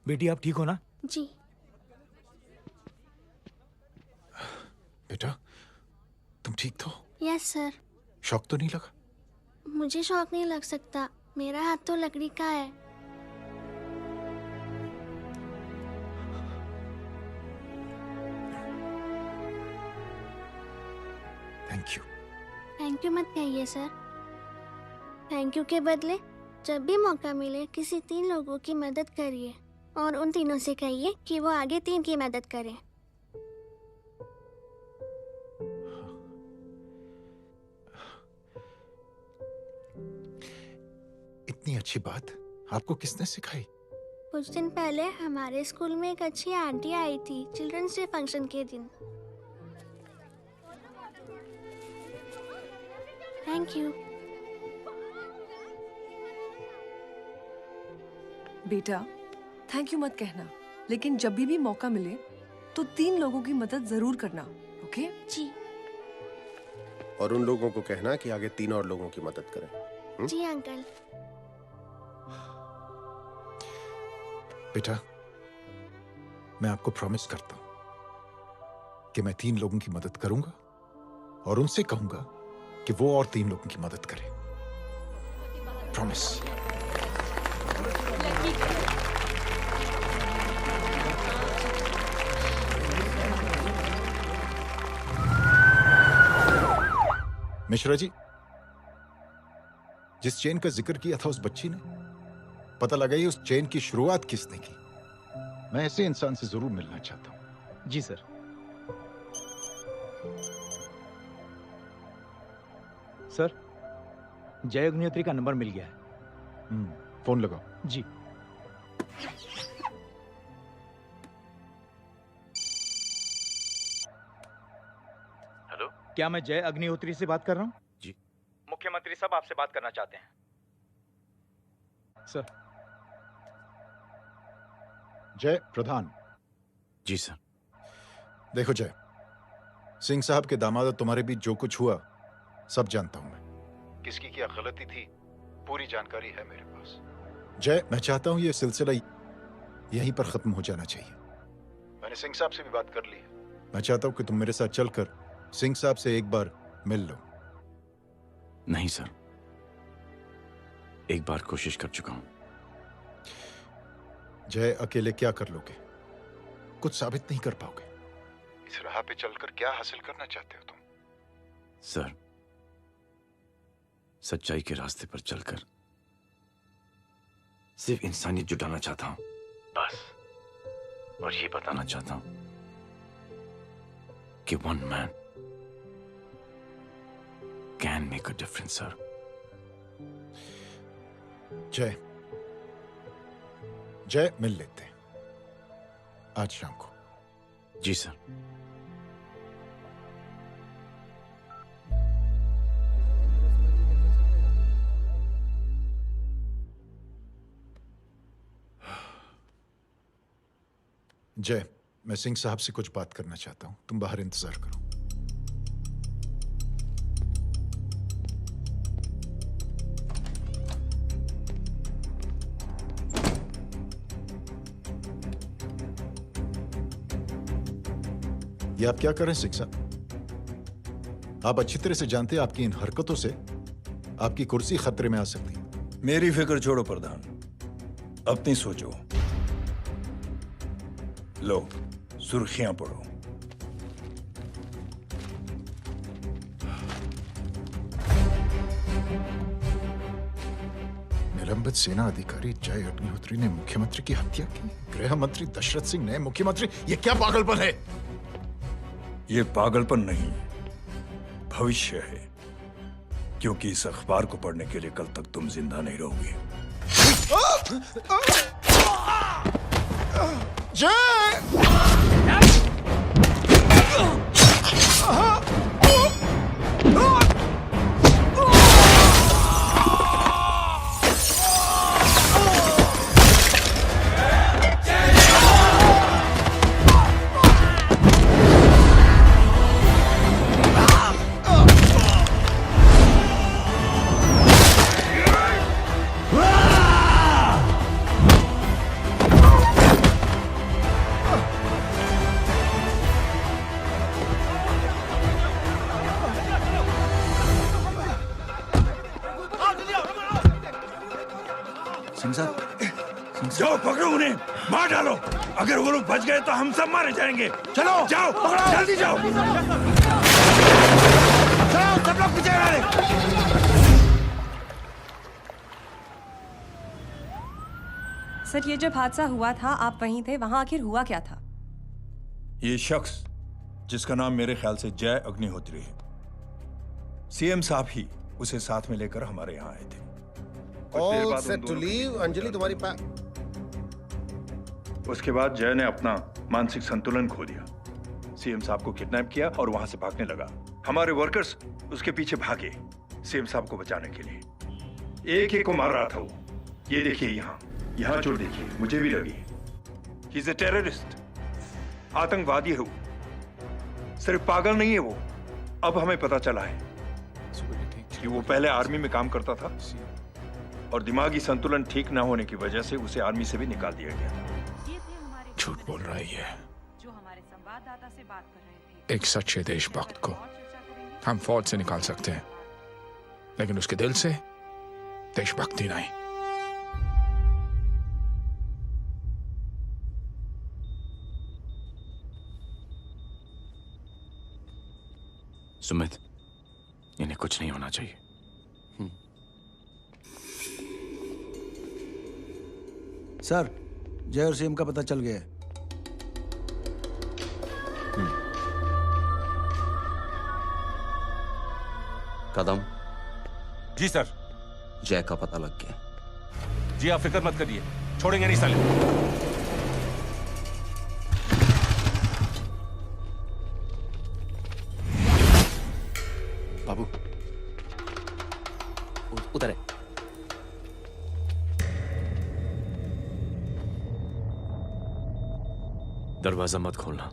बेटी, आप ठीक हो ना? जी। बेटा, तुम ठीक तो? Yes sir. शॉक तो नहीं लगा? मुझे शौक नहीं लग सकता, मेरा हाथ तो लकड़ी का है। Thank you. थैंक यू मत कहिए सर। थैंक यू के बदले जब भी मौका मिले किसी 3 लोगों की मदद करिए और उन तीनों से कहिए कि वो आगे 3 की मदद करें। इतनी अच्छी बात आपको किसने सिखाई? कुछ दिन पहले हमारे स्कूल में एक अच्छी आंटी आई थी चिल्ड्रंस डे फंक्शन के दिन। Thank you. बेटा, थैंक यू मत कहना, लेकिन जब भी मौका मिले तो 3 लोगों की मदद जरूर करना, ओके? जी। और उन लोगों को कहना कि आगे 3 और लोगों की मदद करें। जी अंकल। बेटा, मैं आपको प्रॉमिस करता हूं कि मैं 3 लोगों की मदद करूंगा और उनसे कहूंगा कि वो और 3 लोगों की मदद करें। प्रॉमिस। मिश्रा जी, जिस चेन का जिक्र किया था उस बच्ची ने, पता लगाइए उस चेन की शुरुआत किसने की। मैं ऐसे इंसान से जरूर मिलना चाहता हूं। जी सर। सर, जय अग्निहोत्री का नंबर मिल गया है। फोन लगाओ। जी। हेलो, क्या मैं जय अग्निहोत्री से बात कर रहा हूँ? जी। मुख्यमंत्री साहब आपसे बात करना चाहते हैं। सर। जय प्रधान। जी सर। देखो जय, सिंह साहब के दामाद तुम्हारे बीच जो कुछ हुआ सब जानता हूं मैं। किसकी क्या गलती थी पूरी जानकारी है मेरे पास। जय, मैं चाहता हूं ये सिलसिला यहीं पर खत्म हो जाना चाहिए। मैंने सिंह साहब से भी बात कर ली है। मैं चाहता हूं कि तुम मेरे साथ चलकर सिंह साहब से एक बार मिल लो। नहीं सर, एक बार कोशिश कर चुका हूं। जय, अकेले क्या कर लोगे? कुछ साबित नहीं कर पाओगे। इस राह पे चलकर क्या हासिल करना चाहते हो तुम? सर, सच्चाई के रास्ते पर चलकर सिर्फ इंसानियत जुटाना चाहता हूं, बस। और ये बताना चाहता हूं कि one man can make a difference sir. जय, जय, मिल लेते हैं आज शाम को। जी सर। जय, मैं सिंह साहब से कुछ बात करना चाहता हूं। तुम बाहर इंतजार करो। ये आप क्या कर रहे हैं सिंह साहब? आप अच्छी तरह से जानते हैं आपकी इन हरकतों से आपकी कुर्सी खतरे में आ सकती है। मेरी फिक्र छोड़ो प्रधान, अपनी सोचो। लो, सुर्खियां पढ़ो। निलंबित सेना अधिकारी जय अग्निहोत्री ने मुख्यमंत्री की हत्या की। गृह मंत्री दशरथ सिंह ने मुख्यमंत्री, ये क्या पागलपन है? ये पागलपन नहीं, भविष्य है, क्योंकि इस अखबार को पढ़ने के लिए कल तक तुम जिंदा नहीं रहोगे। जाओ पकड़ो उन्हें, मार डालो। अगर वो लोग बच गए तो हम सब मारे जाएंगे। चलो जाओ, जल्दी जाओ। चलो सब लोग पीछे आ रहे। सर, ये जब हादसा हुआ था आप वहीं थे, वहां आखिर हुआ क्या था? ये शख्स जिसका नाम मेरे ख्याल से जय अग्निहोत्री है, सीएम साहब ही उसे साथ में लेकर हमारे यहाँ आए थे। All set to leave, Anjali तुम्हारी उसके बाद जय ने अपना मानसिक संतुलन खो दिया, सीएम साहब को किडनैप किया और वहां से भागने लगा। हमारे वर्कर्स उसके पीछे भागे सीएम साहब को बचाने के लिए। एक को मार रहा था वो। ये देखिए यहाँ चोट देखिए, मुझे भी लगी। ही इज अ टेररिस्ट, आतंकवादी है वो, सिर्फ पागल नहीं है वो। अब हमें पता चला है कि वो पहले आर्मी में काम करता था और दिमागी संतुलन ठीक न होने की वजह से उसे आर्मी से भी निकाल दिया गया था। झूठ बोल रहा है ये। जो हमारे संवाददाता से बात कर रहे थे। एक सच्चे देशभक्त को हम फौज से निकाल सकते हैं, लेकिन उसके दिल से देशभक्ति नहीं। सुमित, इन्हें कुछ नहीं होना चाहिए। सर, जय और सीएम का पता चल गया है। कदम। जी सर। जय का पता लग गया। जी आप फिक्र मत करिए, छोड़ेंगे नहीं साले। बाबू उधर है। दरवाजा मत खोलना।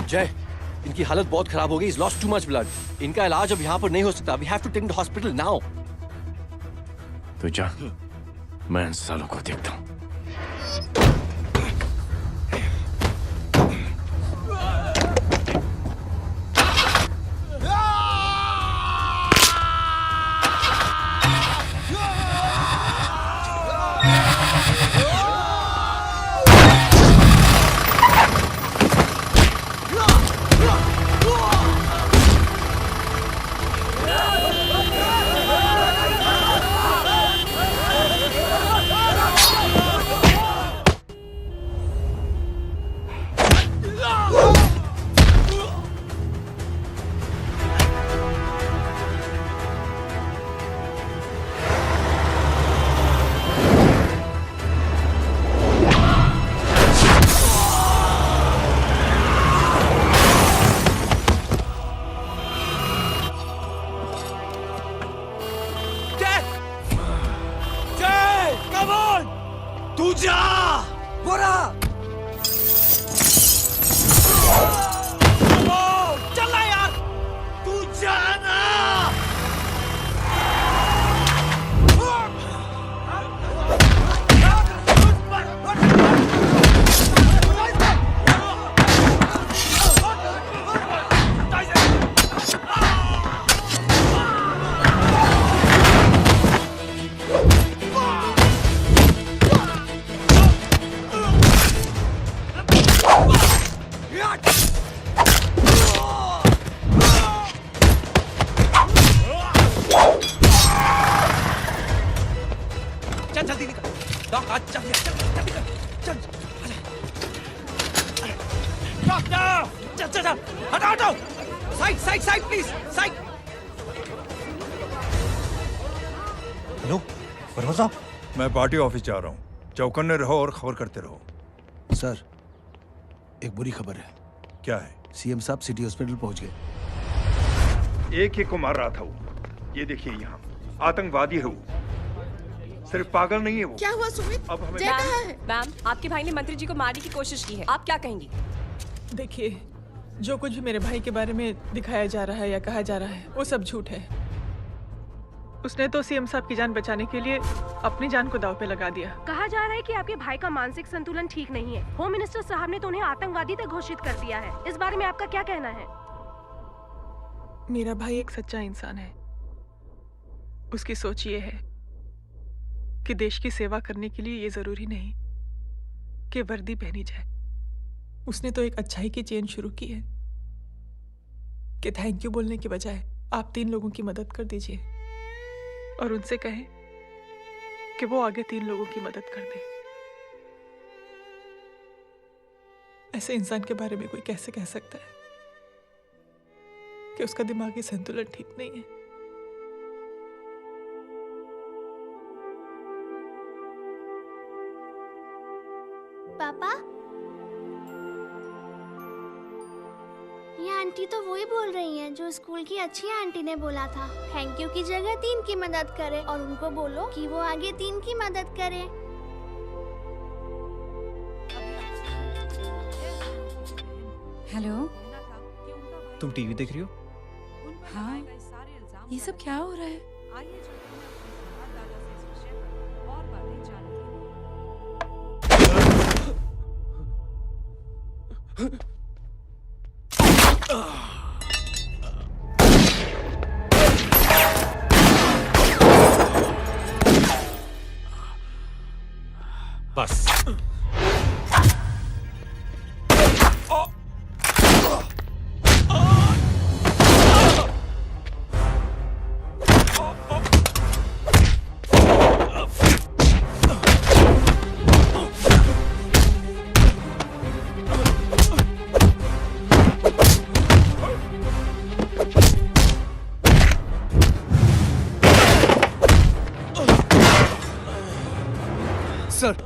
जय, इनकी हालत बहुत खराब हो गई। He's lost too much blood. इनका इलाज अब यहाँ पर नहीं हो सकता। We have to take him to hospital now. तो जा, मैं इन सालों को देखता हूँ। हेलो वर्मा साहब, मैं पार्टी ऑफिस जा रहा हूँ। चौकन्ने रहो और खबर करते रहो। सर, एक बुरी खबर है। क्या है? सीएम साहब सिटी हॉस्पिटल पहुंच गए। एक को मार रहा था वो। ये देखिए यहाँ आतंकवादी है वो। सिर्फ पागल नहीं है वो। क्या हुआ सुमित? अब हमें जय कहाँ है? मैम, आपके भाई ने मंत्री जी को मारने की कोशिश की है। आप क्या कहेंगी? देखिए, जो कुछ भी मेरे भाई के बारे में दिखाया जा रहा है या कहा जा रहा है वो सब झूठ है। उसने तो सीएम साहब की जान बचाने के लिए अपनी जान को दांव पे लगा दिया। कहा जा रहा है कि आपके भाई का मानसिक संतुलन ठीक नहीं है। होम मिनिस्टर साहब ने तो उन्हें आतंकवादी तक घोषित कर दिया है। इस बारे में आपका क्या कहना है? मेरा भाई एक सच्चा इंसान है। उसकी सोच ये है कि देश की सेवा करने के लिए ये जरूरी नहीं कि वर्दी पहनी जाए। उसने तो एक अच्छाई की चेन शुरू की है कि थैंक यू बोलने के बजाय आप 3 लोगों की मदद कर दीजिए। और उनसे कहें कि वो आगे 3 लोगों की मदद कर दे। ऐसे इंसान के बारे में कोई कैसे कह सकता है कि उसका दिमागी संतुलन ठीक नहीं है? पापा, ये आंटी तो वही बोल रही हैं जो स्कूल की अच्छी आंटी ने बोला था, थैंक यू की जगह 3 की मदद करे, और उनको बोलो कि वो आगे 3 की मदद करे। हेलो, तुम टीवी देख रही हो? हाँ, ये सब क्या हो रहा है? बस सर,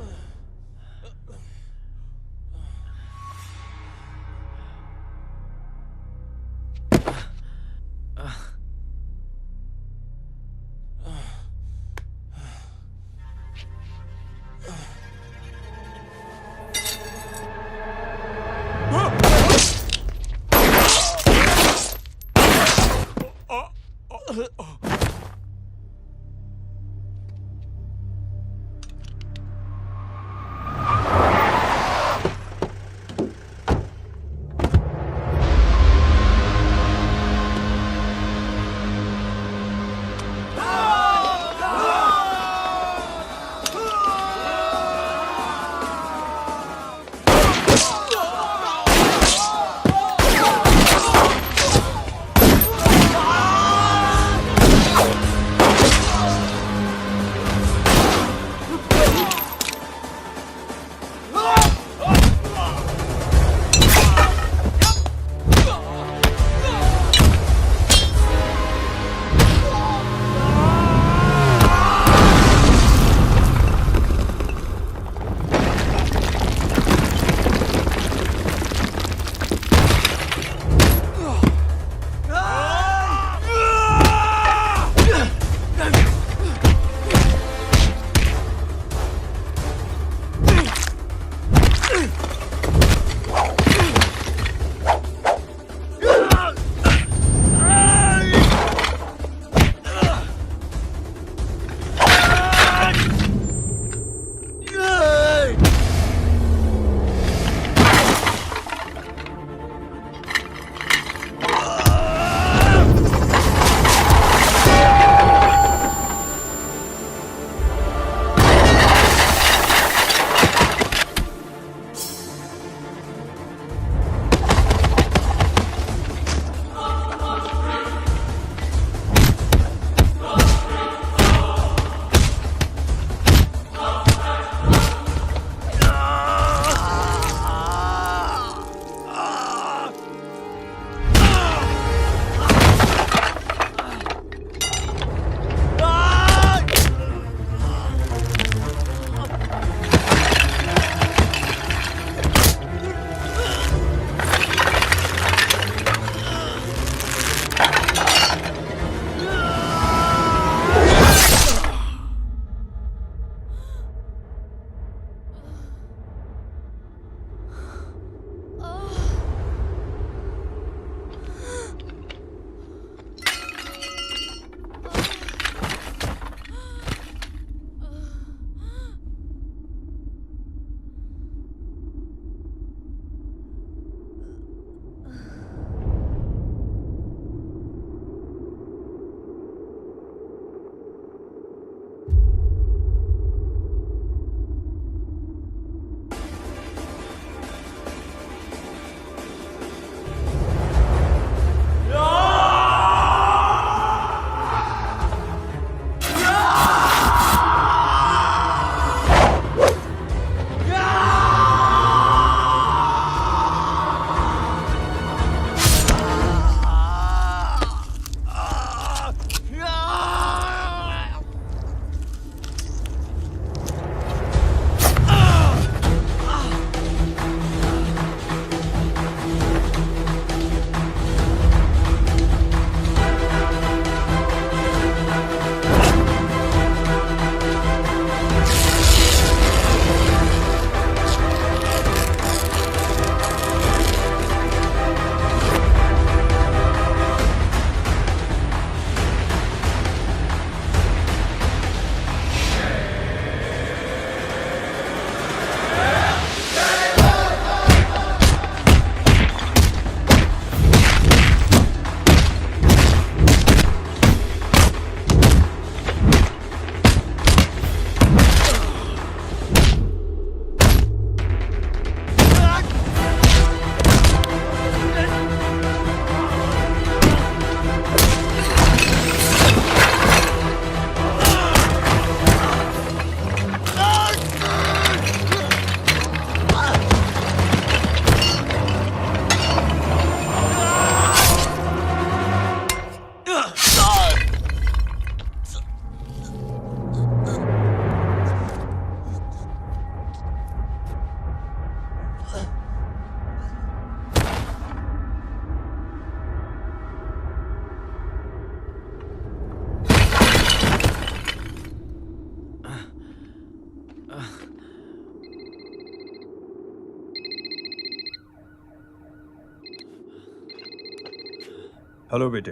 हेलो बेटे।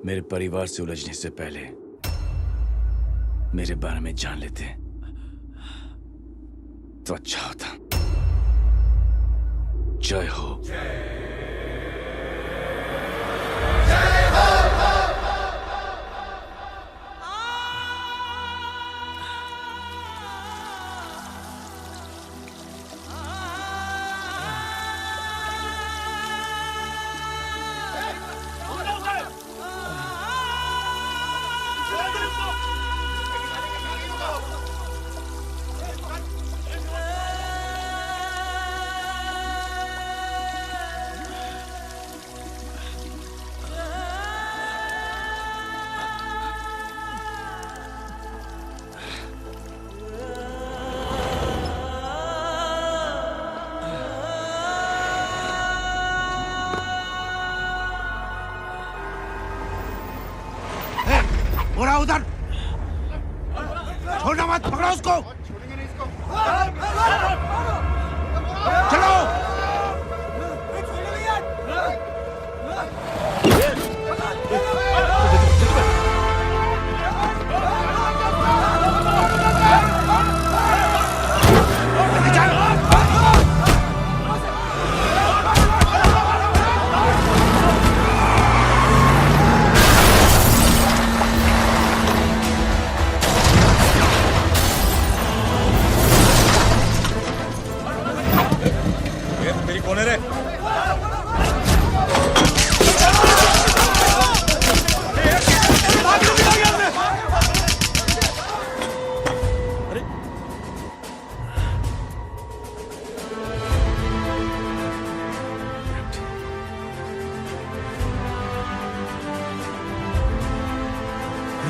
मेरे परिवार से उलझने से पहले मेरे बारे में जान लेते तो अच्छा होता। जय हो। बोरा उधर, छोड़ना मत, पकड़ो उसको। चलो। मेरी कौन है रे?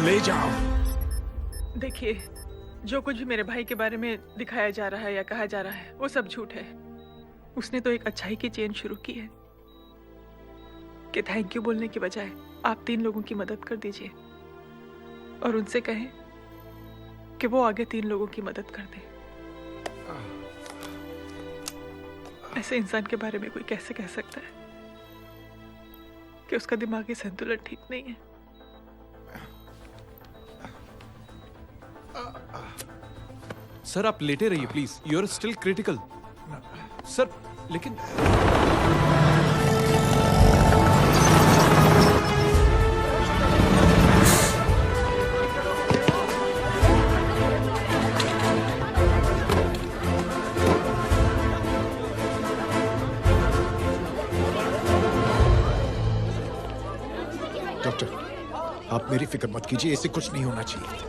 ले जाओ। देखिए, जो कुछ भी मेरे भाई के बारे में दिखाया जा रहा है या कहा जा रहा है वो सब झूठ है। उसने तो एक अच्छाई की चेन शुरू की है कि थैंक यू बोलने के बजाय आप 3 लोगों की मदद कर दीजिए और उनसे कहें कि वो आगे 3 लोगों की मदद कर दे। ऐसे इंसान के बारे में कोई कैसे कह सकता है कि उसका दिमागी संतुलन ठीक नहीं है? सर आप लेटे रहिए please, you are still critical. Sir लेकिन डॉक्टर, आप मेरी फिक्र मत कीजिए, इसे कुछ नहीं होना चाहिए।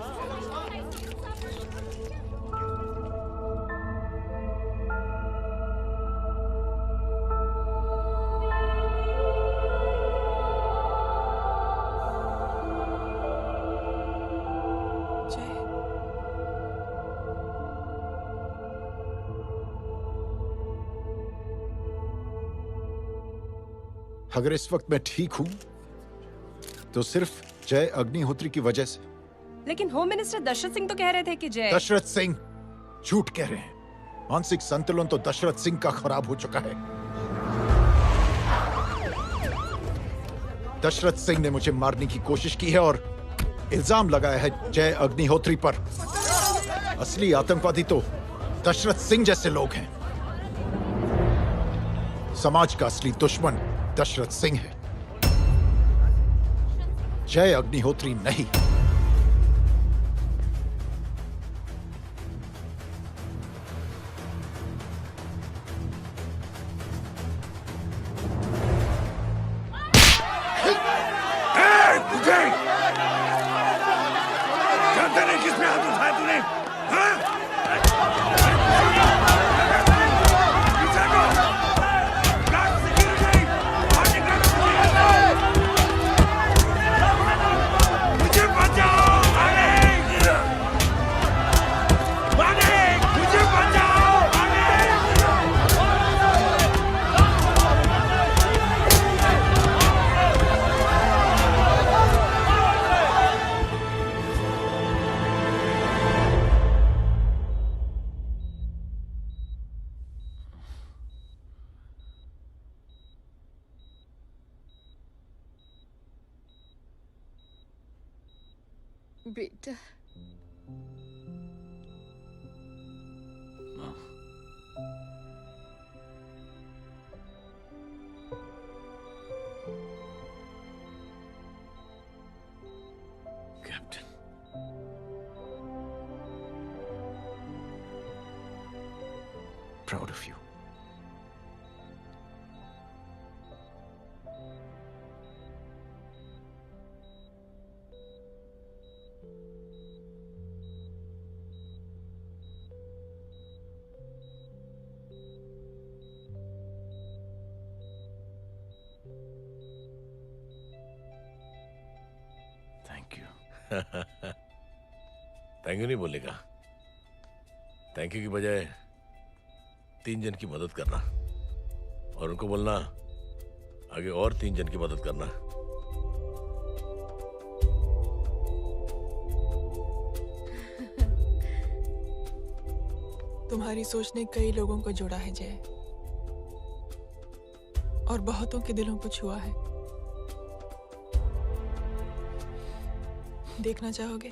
अगर इस वक्त मैं ठीक हूं तो सिर्फ जय अग्निहोत्री की वजह से। लेकिन होम मिनिस्टर दशरथ सिंह तो कह रहे थे कि जय। दशरथ सिंह झूठ कह रहे हैं। मानसिक संतुलन तो दशरथ सिंह का खराब हो चुका है। दशरथ सिंह ने मुझे मारने की कोशिश की है और इल्जाम लगाया है जय अग्निहोत्री पर। असली आतंकवादी तो दशरथ सिंह जैसे लोग हैं। समाज का असली दुश्मन दशरथ सिंह है, जय अग्निहोत्री नहीं। जानते नहीं किस पे हाथ उठाया तूने? हाँ? मुझे बेटा captain, proud of you. Thank you. Thank you नहीं बोलेगा। थैंक यू की बजाय 3 जन की मदद करना और उनको बोलना आगे और 3 जन की मदद करना। तुम्हारी सोच ने कई लोगों को जोड़ा है जय, और बहुतों के दिलों को छुआ है। देखना चाहोगे?